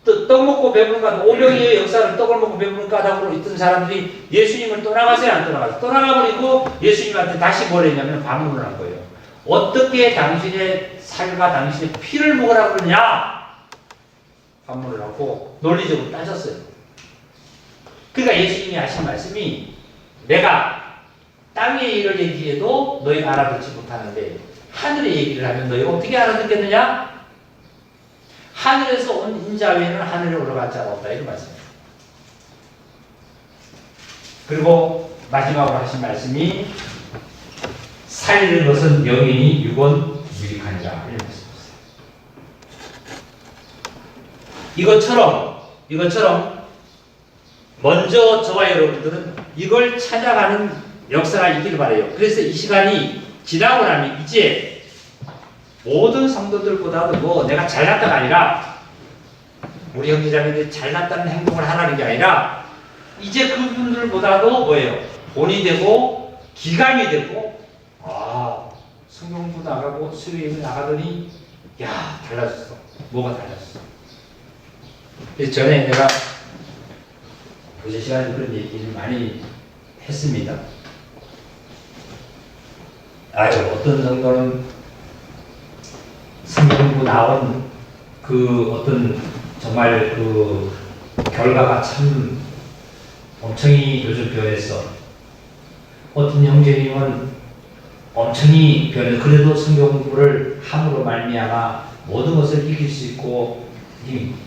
A: 떡 먹고 배부른 까닭, 오병이어의 역사를 떡을 먹고 배부른 까닭으로 있던 사람들이 예수님을 떠나가세요? 안 떠나가세요? 떠나가버리고 예수님한테 다시 뭘 했냐면 반문을 한 거예요. 어떻게 당신의 살과 당신의 피를 먹으라고 그러냐? 반문을 하고 논리적으로 따졌어요. 그러니까 예수님이 하신 말씀이 내가 땅의 일을 얘기해도 너희가 알아듣지 못하는데 하늘의 얘기를 하면 너희가 어떻게 알아듣겠느냐? 하늘에서 온 인자 외에는 하늘에 올라갈 자가 없다. 이런 말씀이에요. 그리고 마지막으로 하신 말씀이 살리는 것은 영이니 육은 유익하니라. 이런 말씀이었어요. 이것처럼 먼저 저와 여러분들은 이걸 찾아가는 역사가 있기를 바라요. 그래서 이 시간이 지나고 나면 이제 모든 성도들보다도 내가 잘났다가 아니라 우리 형제자매들이 잘났다는 행동을 하라는 게 아니라 이제 그분들보다도 뭐예요? 본이 되고 기감이 되고 성경도 나가고 수요일에 나가더니 달라졌어. 뭐가 달라졌어? 그래서 전에 내가 교제 시간에 그런 얘기를 많이 했습니다. 어떤 정도는 성경부 나온 그 어떤 정말 그 결과가 참 엄청이 요즘 변했어. 어떤 형제님은 엄청이 변해. 그래도 성경 공부를 함으로 말미암아 모든 것을 이길 수 있고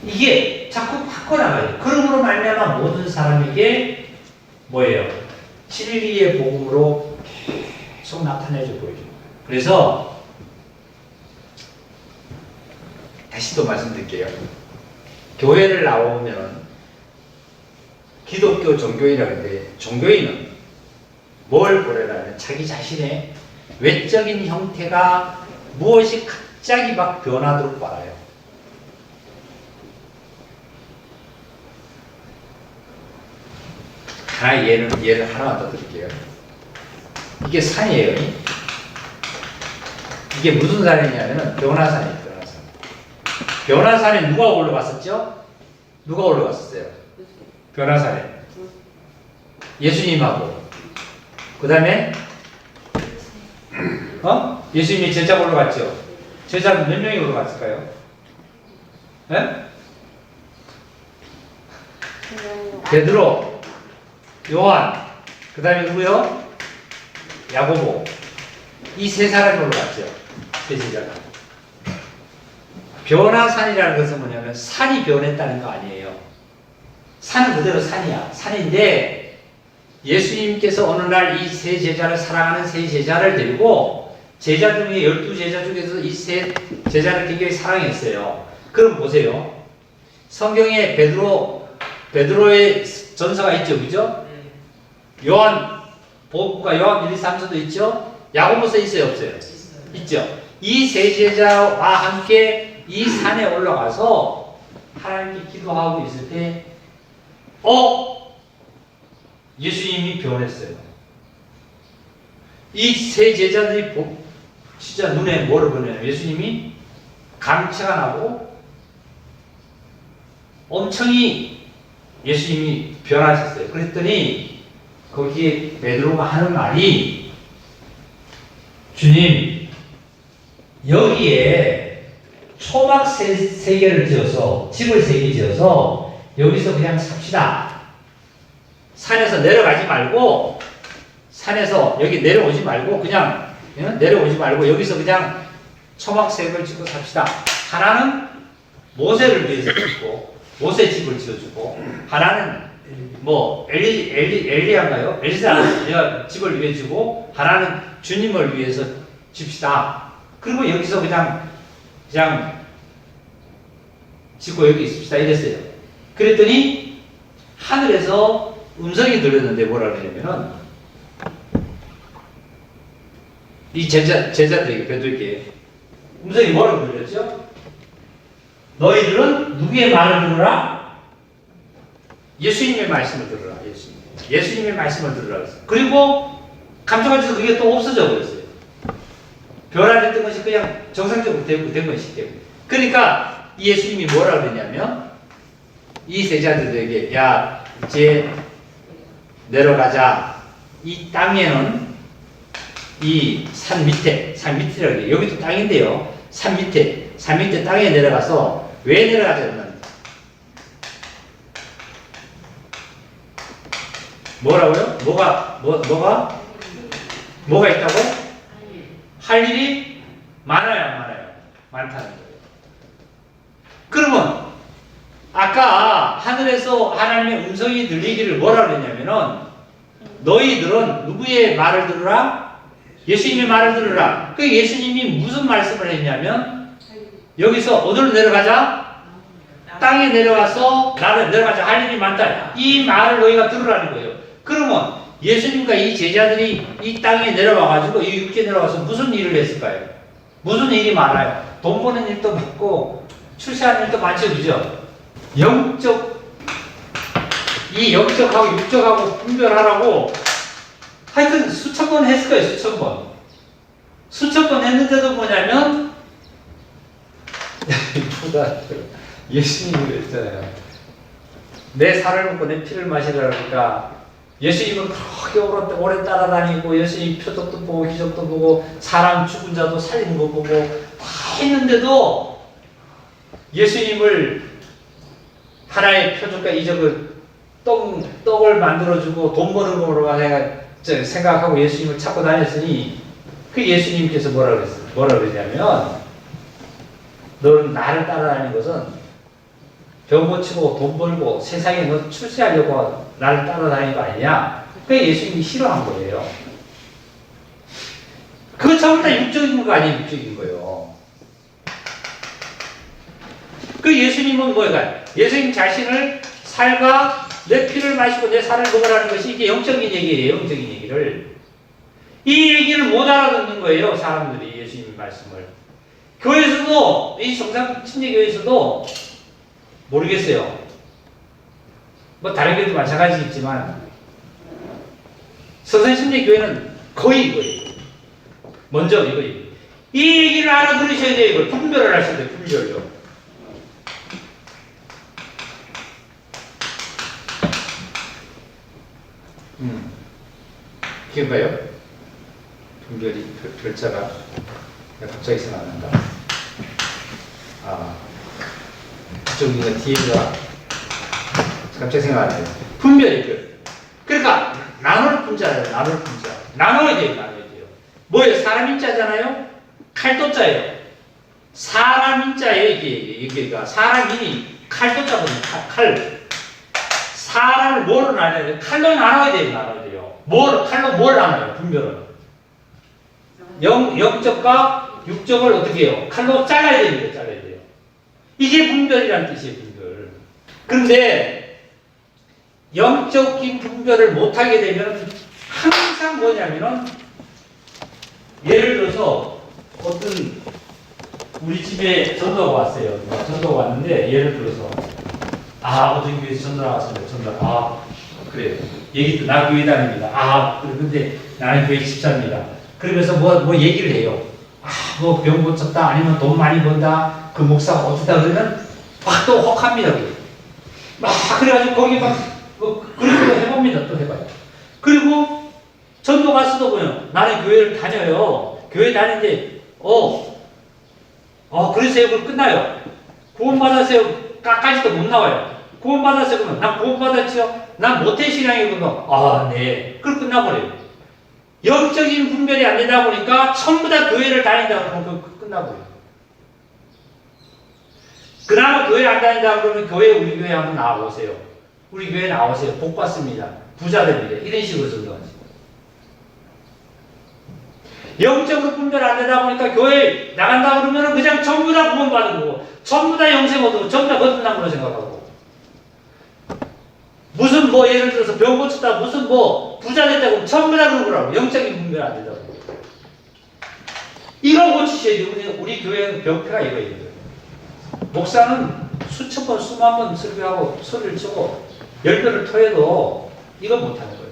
A: 이게 자꾸 바꿔나가요. 그러므로 말미암아 모든 사람에게 뭐예요? 진리의 복음으로 계속 나타내줘 보여줘. 그래서 다시 또 말씀드릴게요. 교회를 나오면 기독교 종교인이라는데 종교인은 뭘 보려면 자기 자신의 외적인 형태가 무엇이 갑자기 막 변하도록 바라요. 예를 하나만 더 드릴게요. 이게 산이에요. 이게 무슨 산이냐면 변화산이에요. 변화산에 누가 올라갔었죠? 누가 올라갔었어요? 변화산에 예수님하고 그 다음에 예수님이 제자가 올라갔죠? 제자는 몇 명이 올라갔을까요? 네? 베드로, 요한, 그 다음에 누구요? 야고보. 이 세 사람이 올라갔죠. 세 제자가. 변화산이라는 것은 뭐냐면 산이 변했다는 거 아니에요. 산은 그대로 산이야. 산인데 예수님께서 어느 날 이 세 제자를 사랑하는 세 제자를 데리고 제자 중에 12제자 중에서 이 세 제자를 굉장히 사랑했어요. 그럼 보세요. 성경에 베드로의 전서가 있죠. 그죠? 요한 복음과 요한 1, 2, 3서도 있죠. 야고보서 있어요, 없어요? 있죠. 이 세 제자와 함께 이 산에 올라가서 하나님께 기도하고 있을 때 예수님이 변했어요. 이 세 제자들이 진짜 눈에 뭐를 보냐면 예수님이 감체가 나고 엄청이 예수님이 변하셨어요. 그랬더니 거기에 베드로가 하는 말이 주님 여기에 초막 세 개를 지어서 집을 세 개 지어서 여기서 그냥 삽시다. 산에서 내려가지 말고 산에서 여기 내려오지 말고 그냥 내려오지 말고 여기서 그냥 초막 세 개를 짓고 삽시다. 하나는 모세를 위해서 짓고 모세 집을 지어주고 하나는 뭐 엘리야인가요? 엘리사 집을 위해 주고 하나는 주님을 위해서 집시다. 그리고 여기서 그냥 짓고 여기 있읍시다 이랬어요. 그랬더니 하늘에서 음성이 들렸는데 뭐라 그러냐면은 이 제자들에게 베드로에게 음성이 뭐라고 들렸죠? 너희들은 누구의 말을 들으라? 예수님의 말씀을 들으라. 예수님의 말씀을 들으라 그랬어요. 그리고 감정가지고 그게 또 없어져 버렸어요. 변화됐던 것이 그냥 정상적으로 된 것이기 때문에. 그러니까 예수님이 뭐라 그랬냐면 이 제자들에게 야 이제 내려가자. 이 땅에는 이 산 밑이라고 해요. 여기도 땅인데요. 산 밑에 땅에 내려가서 왜 내려가자면 뭐라고요? 뭐가 있다고? 할 일이 많아요. 많다는 거예요. 그러면 아까 하늘에서 하나님의 음성이 들리기를 뭐라 그랬냐면은 너희들은 누구의 말을 들으라? 예수님의 말을 들으라. 그 예수님이 무슨 말씀을 했냐면 여기서 어디로 내려가자? 땅에 내려와서 나를 내려가자. 할 일이 많다. 이 말을 너희가 들으라는 거예요. 그러면 예수님과 이 제자들이 이 땅에 내려와가지고 이 육지에 내려와서 무슨 일을 했을까요? 무슨 일이 많아요? 돈 버는 일도 많고 출세하는 일도 많죠. 그죠? 이 영적하고 육적하고 분별하라고 하여튼 수천 번 했을 거예요. 수천 번 했는데도 뭐냐면 예수님이 그랬잖아요. 내 살을 먹고 내 피를 마시라 그러니까 예수님은 그렇게 오래 따라다니고 예수님 표적도 보고 기적도 보고 사람 죽은 자도 살리는 거 보고 다 했는데도 예수님을 하나의 표적과 이적을 떡을 만들어주고 돈 버는 거로 내가 생각하고 예수님을 찾고 다녔으니 그 예수님께서 뭐라 그랬냐면 너는 나를 따라다니는 것은 병 고치고 돈 벌고 세상에 너 출세하려고 나를 따라다니는 거 아니냐? 그게 예수님이 싫어한 거예요. 그거 전부 다 육적인 거 아니에요? 육적인 거예요. 그 예수님은 뭐예요? 예수님 자신을 살과 내 피를 마시고 내 살을 먹으라는 것이 이게 영적인 얘기예요. 영적인 얘기를. 이 얘기를 못 알아듣는 거예요. 사람들이 예수님 말씀을. 교회에서도 이 정상 침례교회에서도 모르겠어요. 뭐 다른 교회도 마찬가지겠지만 서선 침례교회는 거의 이거예요. 먼저 이거예요. 이 얘기를 알아들으셔야 돼요. 이걸 분별을 하셔야 돼요. 분별요. 기억나요? 분별이 별자가 갑자기 생각난다. 저기가 뒤에가 갑자기 생각나요. 분별이 그러니까 나눌 분자예요. 나눌 분자. 나눠야 돼요. 뭐예요? 사람 인자잖아요. 칼도자예요. 사람 인자예요. 이게 사람이 칼도자거든요. 칼. 사람을 뭐로 나눠야 돼요? 칼로 나눠야 돼요. 칼로 뭘 나눠요? 분별은. 영적과 육적을 어떻게 해요? 칼로 잘라야 됩니다. 이게 분별이라는 뜻이에요. 분별. 그런데 영적인 분별을 못하게 되면 항상 뭐냐면은 예를 들어서 어떤 우리 집에 전도가 왔어요. 전도가 왔는데 예를 들어서 어떤 교회에서 전도가 왔습니다. 그래요. 나 교회 다닙니다. 그런데 나는 교회 집사입니다. 그러면서 뭐 얘기를 해요. 뭐 병 고쳤다 아니면 돈 많이 번다 그 목사가 어쩌다 그러면 막 또 혹합니다. 그래가지고 거기 그렇게 해봅니다. 또 해봐요. 그리고 전도 가서도 보면 나는 교회를 다녀요. 교회 다니는데 그러세요. 그럼 끝나요. 구원받았어요. 까지도 못 나와요. 구원받았어요. 그러면 난 구원받았죠. 난 모태신앙이 그러면 네. 그럼 끝나버려요. 영적인 분별이 안 되다 보니까 전부 다 교회를 다닌다 그러면 끝나버려요. 그나마 교회 안 다닌다 그러면 우리 교회 한번 나와보세요. 우리 교회 나오세요. 복 받습니다. 부자 됩니다. 이런 식으로 전도하지. 영적으로 분별 안 되다 보니까 교회 나간다 그러면 그냥 전부 다 구원받은 거고 전부 다 영생 얻고 전부 다 거듭난 거로 생각하고 무슨 예를 들어서 병 고쳤다 무슨 부자 됐다고 전부 다 그런 거라고. 영적인 분별 안 된다고. 이거 고치셔야 돼요. 우리 교회는 병폐가 이거예요. 목사는 수천 번 수만 번 설교하고 소리를 치고 열변을 토해도 이건 못하는 거예요.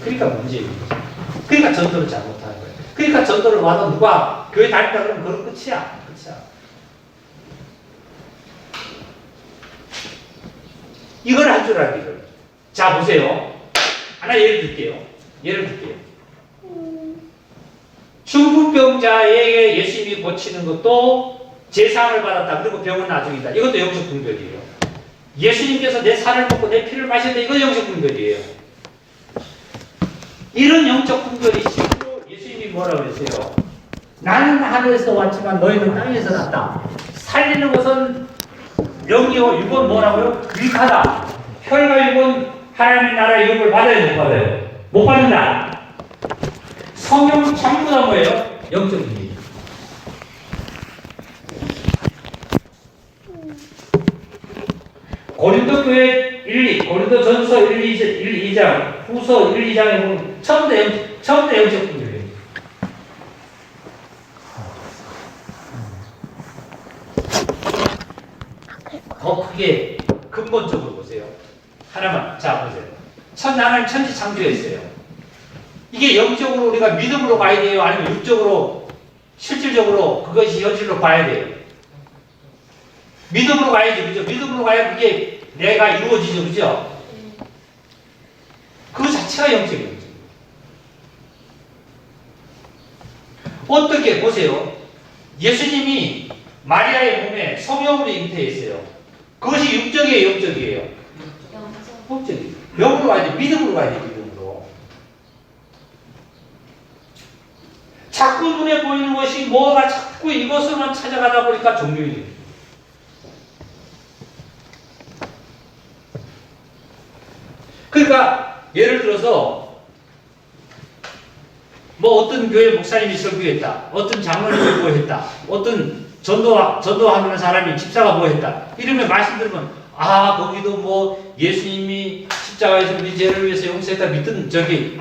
A: 그러니까 문제예요. 그러니까 전도를 잘못하는 거예요. 그러니까 전도를 와도 누가 교회 다닌다 그러면 그건 끝이야. 이걸 할 줄 알아야 돼요. 자, 보세요. 하나 예를 들게요. 중풍병자에게 예수님이 고치는 것도 제사함을 받았다. 그리고 병은 나중이다. 이것도 영적 분별이에요. 예수님께서 내 살을 먹고 내 피를 마셨다. 이것도 영적 분별이에요. 이런 영적 분별이 있고 예수님이 뭐라고 그랬어요? 나는 하늘에서 왔지만 너희는 땅에서 났다. 살리는 것은 영이요, 육은 뭐라고요? 유익하다. 혈과 육은 하나님의 나라의 유익을 받아요, 못 받아요? 못 받는다. 성경은 전부 다 뭐예요? 영적인 얘기. 고린도 교회 고린도 전서 1, 2장, 후서 1, 2장에 보면 전부 다 영적 분별이에요. 더 크게 근본적으로 보세요. 하나만 보세요. 하나님 천지 창조했어요. 이게 영적으로 우리가 믿음으로 봐야 돼요? 아니면 육적으로 실질적으로 그것이 현실로 봐야 돼요? 믿음으로 가야지, 그죠? 믿음으로 가야 그게 내가 이루어지죠, 그죠? 그 자체가 영적이에요. 어떻게 보세요? 예수님이 마리아의 몸에 성령으로 잉태했어요. 그것이 육적이에요, 영적이에요? 영적이에요. 영으로 가야 돼, 믿음으로 가야 돼, 믿음으로. 자꾸 눈에 보이는 것이 뭐가 자꾸 이것으로만 찾아가다 보니까 종교이 됩니다. 그러니까 예를 들어서 뭐 어떤 교회 목사님이 설교했다, 어떤 장로님이 뭐 했다, 어떤 전도하는 사람이 집사가 뭐 했다, 이러면 말씀 들으면 아 거기도 뭐 예수님이 십자가에서 우리 죄를 위해서 용서했다 믿든 저기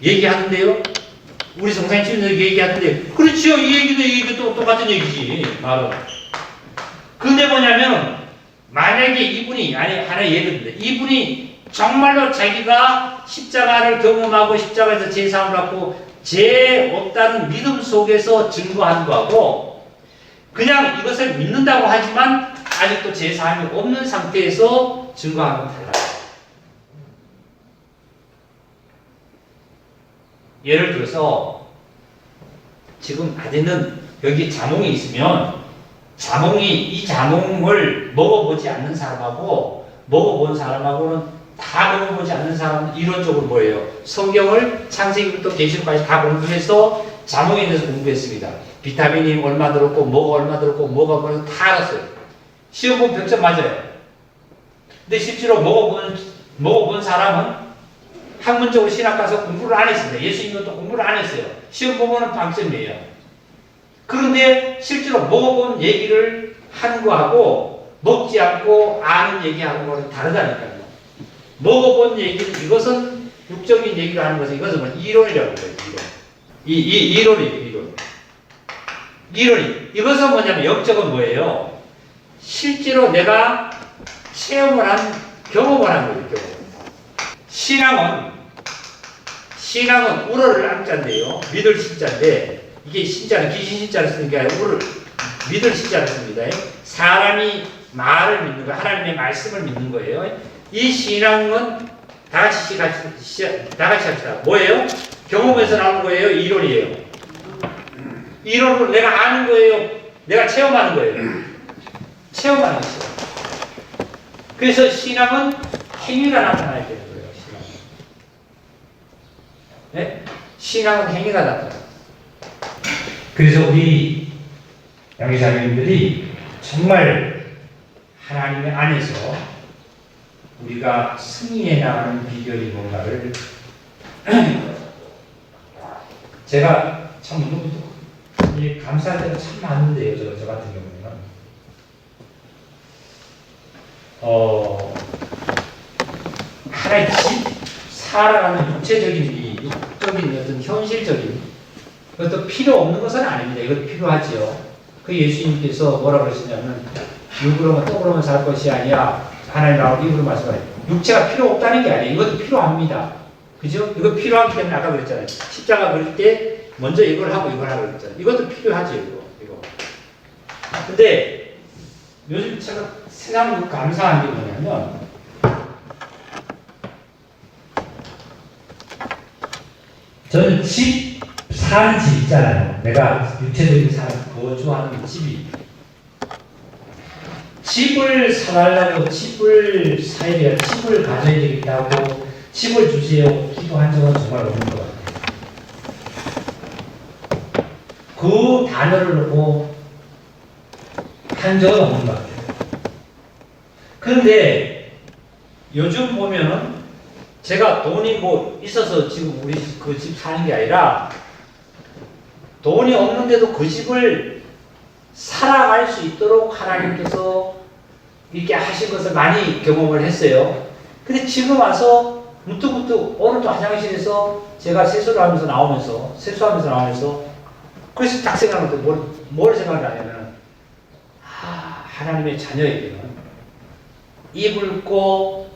A: 얘기하는데요. 우리 성산신도 얘기하는데 그렇지요. 이 얘기도 똑같은 얘기지 말은. 근데 뭐냐면 만약에 이분이 하나의 예를 들는데 이분이 정말로 자기가 십자가를 경험하고 십자가에서 제사함을 받고 죄 없다는 믿음 속에서 증거하는 거하고 그냥 이것을 믿는다고 하지만 아직도 제사함이 없는 상태에서 증거하는 건 달라요. 예를 들어서 지금 아재는 여기 자몽이 있으면 이 자몽을 먹어보지 않는 사람하고 먹어본 사람하고는 다 먹어보지 않는 사람은 이론적으로 뭐예요? 성경을 창세기부터 계시록까지 다 공부해서 자몽에 대해서 공부했습니다. 비타민이 얼마 들었고 뭐가 얼마 들었고 뭐가 뭐가 다 알았어요. 시험 보면 100점 맞아요. 근데 실제로 먹어본 사람은 학문적으로 신학 가서 공부를 안 했습니다. 예수님은 또 공부를 안 했어요. 시험 보면은 방점이에요. 그런데 실제로 먹어본 얘기를 하는 거하고 먹지 않고 아는 얘기하는 거는 다르다니까요. 먹어본 얘기는 이것은 육적인 얘기를 하는 것은 이것은 뭐 이론이라고 해요. 이론이에요. 이론이. 이것은 뭐냐면 영적은 뭐예요? 실제로 내가 체험을 한 경험을 한 거예요. 신앙은 우러를 암자인데요. 믿을 신자인데 이게 신자는 귀신 신자를 쓰는 게 아니라 우를 믿을 신자를 씁니다. 사람이 말을 믿는 거, 하나님의 말씀을 믿는 거예요. 이 신앙은 다 같이 합시다. 뭐예요? 경험에서 나오는 거예요? 이론이에요? 이론으로 내가 아는 거예요? 내가 체험하는 거예요? 체험하는 거죠. 그래서 신앙은 행위가 나타나야 되는 거예요. 네? 신앙은 행위가 나타나요. 그래서 우리 양교사님들이 정말 하나님의 안에서 우리가 승리해 나가는 비결이 뭔가를 제가 참 감사할 때가 참 많은데요. 저 같은 경우는 하나의 살아가는 육적인 어떤 현실적인 그것도 필요 없는 것은 아닙니다. 이것도 필요하지요. 그 예수님께서 뭐라고 그러시냐면 육으로만 떡으로만 살 것이 아니야. 하나님 나오고 입으로 말씀하세요. 육체가 필요 없다는 게 아니에요. 이것도 필요합니다. 그죠? 이거 필요하기 때문에 아까 그랬잖아요. 십자가 그릴 때 먼저 이걸 하고 그랬잖아요. 이것도 필요하지 이거. 근데 요즘 제가 세상 감사한 게 뭐냐면 저는 사는 집 있잖아요. 내가 육체적인 거주하는 집이. 집을 사달라고 집을 사야 돼요. 집을 가져야 되겠다고 집을 주세요. 기도한 적은 정말 없는 것 같아요. 그 단어를 놓고 한 적은 없는 것 같아요. 그런데 요즘 보면은 제가 돈이 뭐 있어서 지금 우리 그 집 사는 게 아니라 돈이 없는데도 그 집을 살아갈 수 있도록 하나님께서 이렇게 하신 것을 많이 경험을 했어요. 근데 지금 와서 문득문득 오늘도 화장실에서 제가 세수하면서 나오면서 그래서 딱 생각하는데 뭘 생각하냐면 하나님의 자녀에게는 입을 고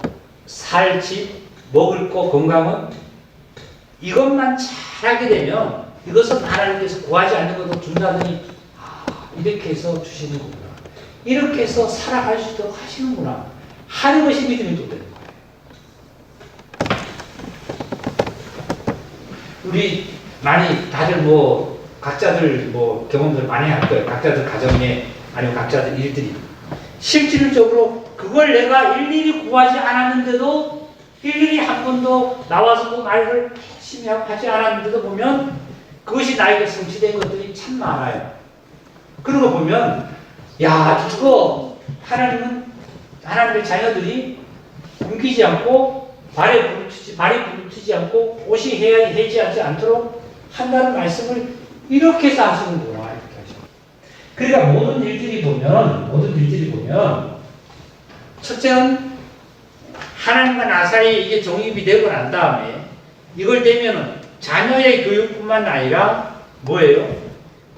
A: 살 집, 먹을 거 건강은 이것만 잘하게 되면 이것은 하나님께서 구하지 않는 것도 준다더니 이렇게 해서 주시는 거구나. 이렇게 해서 살아갈 수 있도록 하시는구나 하는 것이 믿음이 또 되는 거예요. 우리 많이 다들 뭐 각자들 뭐 경험들 많이 할 거예요. 각자들 가정에 아니면 각자들 일들이 실질적으로 그걸 내가 일일이 구하지 않았는데도 일일이 한 번도 나와서 그 말을 열심히 하지 않았는데도 보면 그것이 나에게 성취된 것들이 참 많아요. 그런 거 보면 야 이거 하나님의 자녀들이 굶기지 않고 발에 부르트지 않고 옷이 해지하지 않도록 한다는 말씀을 이렇게 해서 하시는구나 이렇게 하죠. 그러니까 모든 일들이 보면 첫째는 하나님과 나 사이에 이게 정립이 되고 난 다음에 이걸 되면은 자녀의 교육뿐만 아니라 뭐예요?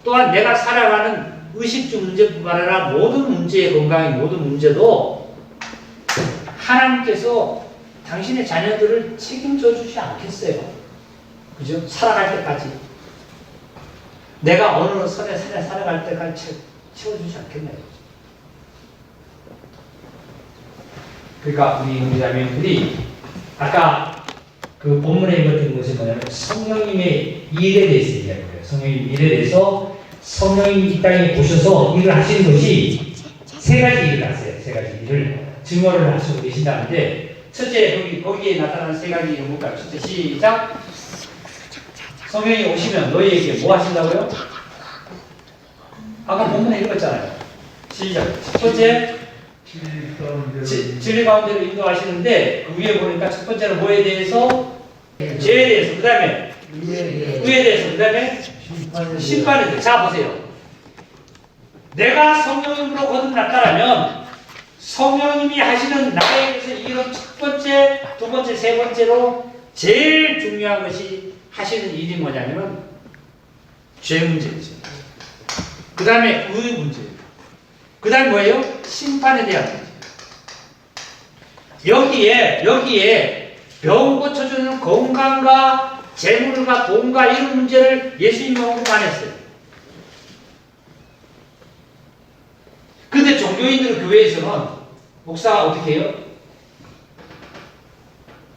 A: 또한 내가 살아가는 의식주 문제뿐만 아니라 모든 문제의 건강의 모든 문제도 하나님께서 당신의 자녀들을 책임져 주지 않겠어요? 그죠? 살아갈 때까지. 내가 어느 선에 살아갈 때까지 채워주지 않겠나요? 그러니까 우리 자매들이 아까 그 본문에 읽었던 것이 뭐냐면 성령님의 일에 대해서 얘기하는 거예요. 성령님 일에 대해서 성령님이 이 땅에 오셔서 일을 하시는 것이 세 가지 일을 하세요. 세 가지 일을 증거를 하시고 계신다는데 첫째 거기에 나타나는 세 가지 일은 뭘까요? 첫째 시작. 성령이 오시면 너희에게 뭐 하신다고요? 아까 본문에 읽었잖아요. 시작. 첫 번째 진리 가운데로 인도하시는데 그 위에 보니까 첫 번째는 뭐에 대해서? 죄에 대해서. 그 다음에 의에 대해서. 그 다음에 심판에 대해서. 자 보세요. 내가 성령님으로 거듭났다라면 성령님이 하시는 나에게서 이런 첫 번째, 두 번째, 세 번째로 제일 중요한 것이 하시는 일이 뭐냐면 죄 문제죠. 그 다음에 의 문제. 그 다음에 뭐예요? 심판에 대한 문제. 여기에 병 고쳐주는 건강과 재물과 돈과 이런 문제를 예수님이 언급 안 했어요. 근데 종교인들 교회에서는 목사가 어떻게 해요?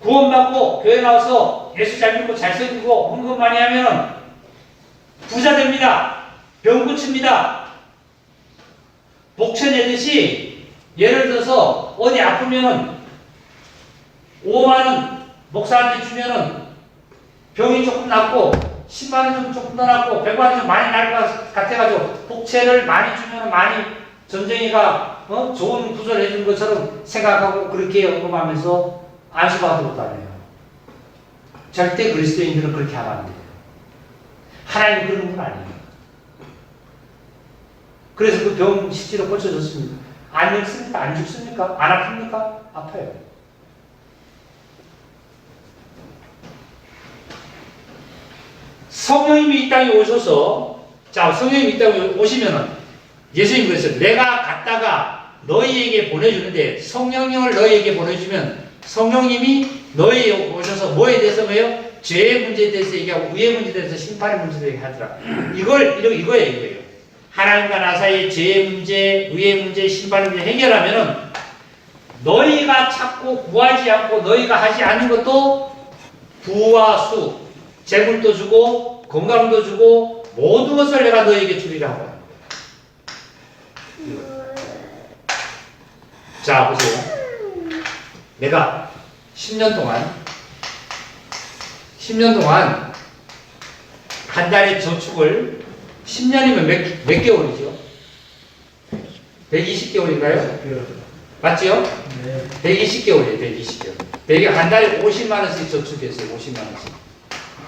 A: 구원받고 교회 나와서 예수 잘 믿고 잘 섬기고 헌금 많이 하면 부자 됩니다. 병 고칩니다. 복채 내듯이 예를 들어서 어디 아프면은 5만원 목사한테 주면은 병이 조금 낫고 10만원 조금 더 낫고 100만원 좀 많이 날 것 같아가지고 복채를 많이 주면은 많이 전쟁이가 좋은 구절을 해준 것처럼 생각하고 그렇게 언급하면서 안수받으러 다녀요. 절대 그리스도인들은 그렇게 하면 안 돼요. 하나님 그런 분 아니에요. 그래서 그 병 실제로 고쳐졌습니다. 안 늙습니까? 안 죽습니까? 안 아픕니까? 아파요. 성령님이 이 땅에 오셔서 자 성령님이 이 땅에 오시면은 예수님 그랬어요. 내가 갔다가 너희에게 보내주는데 성령님을 너희에게 보내주면 성령님이 너희에게 오셔서 뭐에 대해서 뭐예요? 죄의 문제에 대해서 얘기하고 의의 문제에 대해서 심판의 문제에 대해서 얘기하더라. 이거예요. 하나님과 나 사이의 죄의 문제, 의의 문제, 심판의 문제 해결하면은 너희가 찾고 구하지 않고 너희가 하지 않는 것도 부와 수, 재물도 주고 건강도 주고 모든 것을 내가 너희에게 주리라 하고. 자 보세요. 내가 10년 동안 한 달에 저축을 10년이면 몇 개월이죠? 120개월인가요? 맞지요? 네. 120개월이에요. 120개월. 한 달에 50만 원씩 저축했어요. 50만 원씩.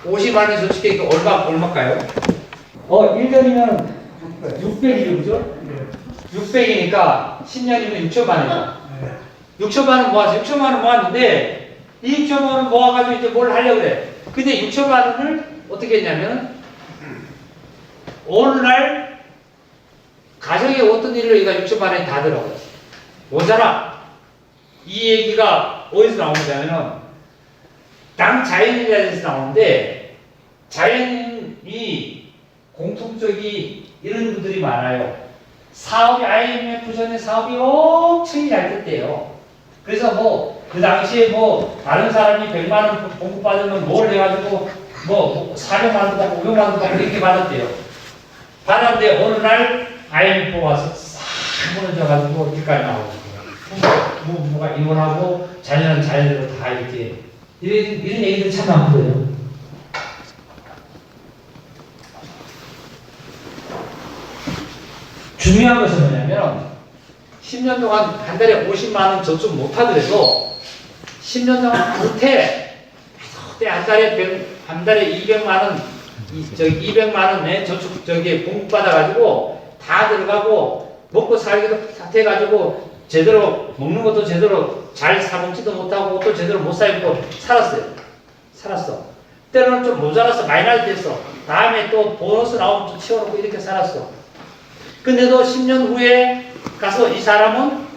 A: 50만 원 저축하니까 얼마일까요? 1년이면 600이죠, 그죠? 600이니까 10년이면 6천만 원이죠. 6천만 원 모았어요. 6천만 원 모았는데 이 6천만 원 모아가지고 이제 뭘 하려고 그래. 근데 6천만 원을 어떻게 했냐면 오늘날 가정에 어떤 일로 이가 6천만 원이 다 들어가요. 모자라. 이 얘기가 어디서 나오냐면은 자연인이라는 데서 나오는데 자연인이 공통적인 이런 분들이 많아요. 사업이 IMF 전에 사업이 엄청 잘 됐대요. 그래서 뭐 그 당시에 뭐 다른 사람이 100만 원 공급받으면 뭘 해가지고 뭐 400만 원도 받고 500만 원도 받고 이렇게 받았대요. 받았는데 어느 날 IMF 와서 싹 무너져가지고 여기까지 나오고 부모가 이혼하고 자녀는 자녀대로 다 이렇게 이런 얘기들 참 많거든요. 중요한 것은 뭐냐면 10년 동안 한 달에 50만 원 저축 못하더라도 10년 동안 못해 그때 한 달에 200만 원 200만 원에 저축 공급받아가지고 다 들어가고 먹고 살기도 사태해가지고 제대로 먹는 것도 제대로 잘 사먹지도 못하고 옷도 제대로 못 사입고 살았어. 때로는 좀 모자라서 마이너스 됐어. 다음에 또 보너스 나오면 또 치워놓고 이렇게 살았어. 근데도 10년 후에 가서 이 사람은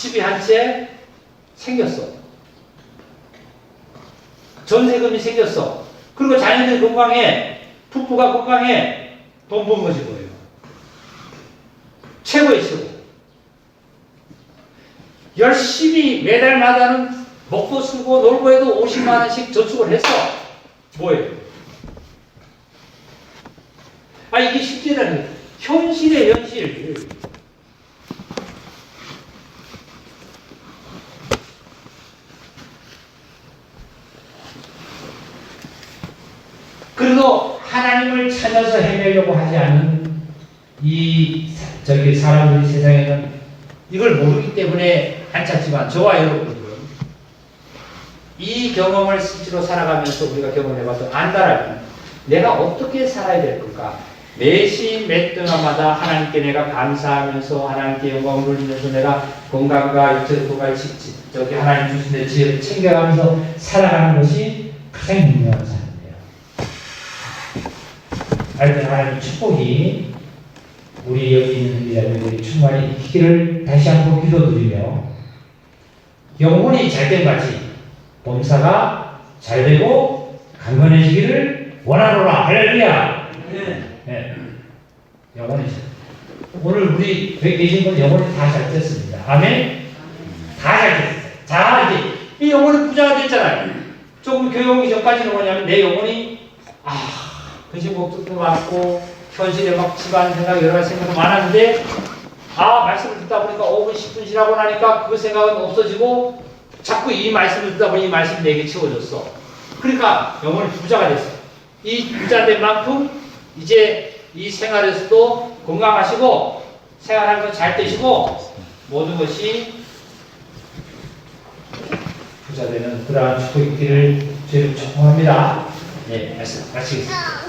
A: 집이 한 채 생겼어. 전세금이 생겼어. 그리고 자녀들 건강해. 부부가 건강해. 돈 번 거지 뭐예요. 최고의 최고. 열심히 매달마다는 먹고 쓰고 놀고 해도 50만 원씩 저축을 했어. 뭐예요? 이게 실제라는 현실의 현실. 그래도 하나님을 찾아서 헤매려고 하지 않는 사람들이 세상에는 이걸 모르기 때문에 안 찾지만 저와 여러분들은 이 경험을 실제로 살아가면서 우리가 경험해봐서 안다라면 내가 어떻게 살아야 될 걸까? 매시 몇 동안마다 하나님께 내가 감사하면서 하나님께 영광을 돌리면서 내가 건강과 육체적 건강을 저기 하나님 주신 내 지혜를 챙겨가면서 살아가는 것이 가장 중요한 삶이에요. 하여튼 하나님 축복이 우리 여기 있는 자들이 충만히 있기를 다시 한번 기도드리며 영혼이 잘된 같이 범사가 잘되고 강건해지기를 원하노라. 할렐루야. 네. 영혼이 오늘 우리 여기 계신 분 영혼이 다 잘 됐습니다. 아멘. 다 잘 됐어요. 자 이제 이 영혼이 부자가 됐잖아요. 조금 교육이 전까지는 뭐냐면 내 영혼이 근심걱정도 많고 현실에 막 집안 생각 여러 가지 생각도 많았는데 말씀을 듣다 보니까 5분 10분 지나고 나니까 그 생각은 없어지고 자꾸 이 말씀을 듣다 보니 이 말씀이 내게 채워졌어. 그러니까 영혼이 부자가 됐어. 이 부자 된 만큼 이제 이 생활에서도 건강하시고 생활하는 거 잘 되시고 모든 것이 부자 되는 그러한 축복이 있기를 주님 축복합니다. 네, 말씀 마치겠습니다.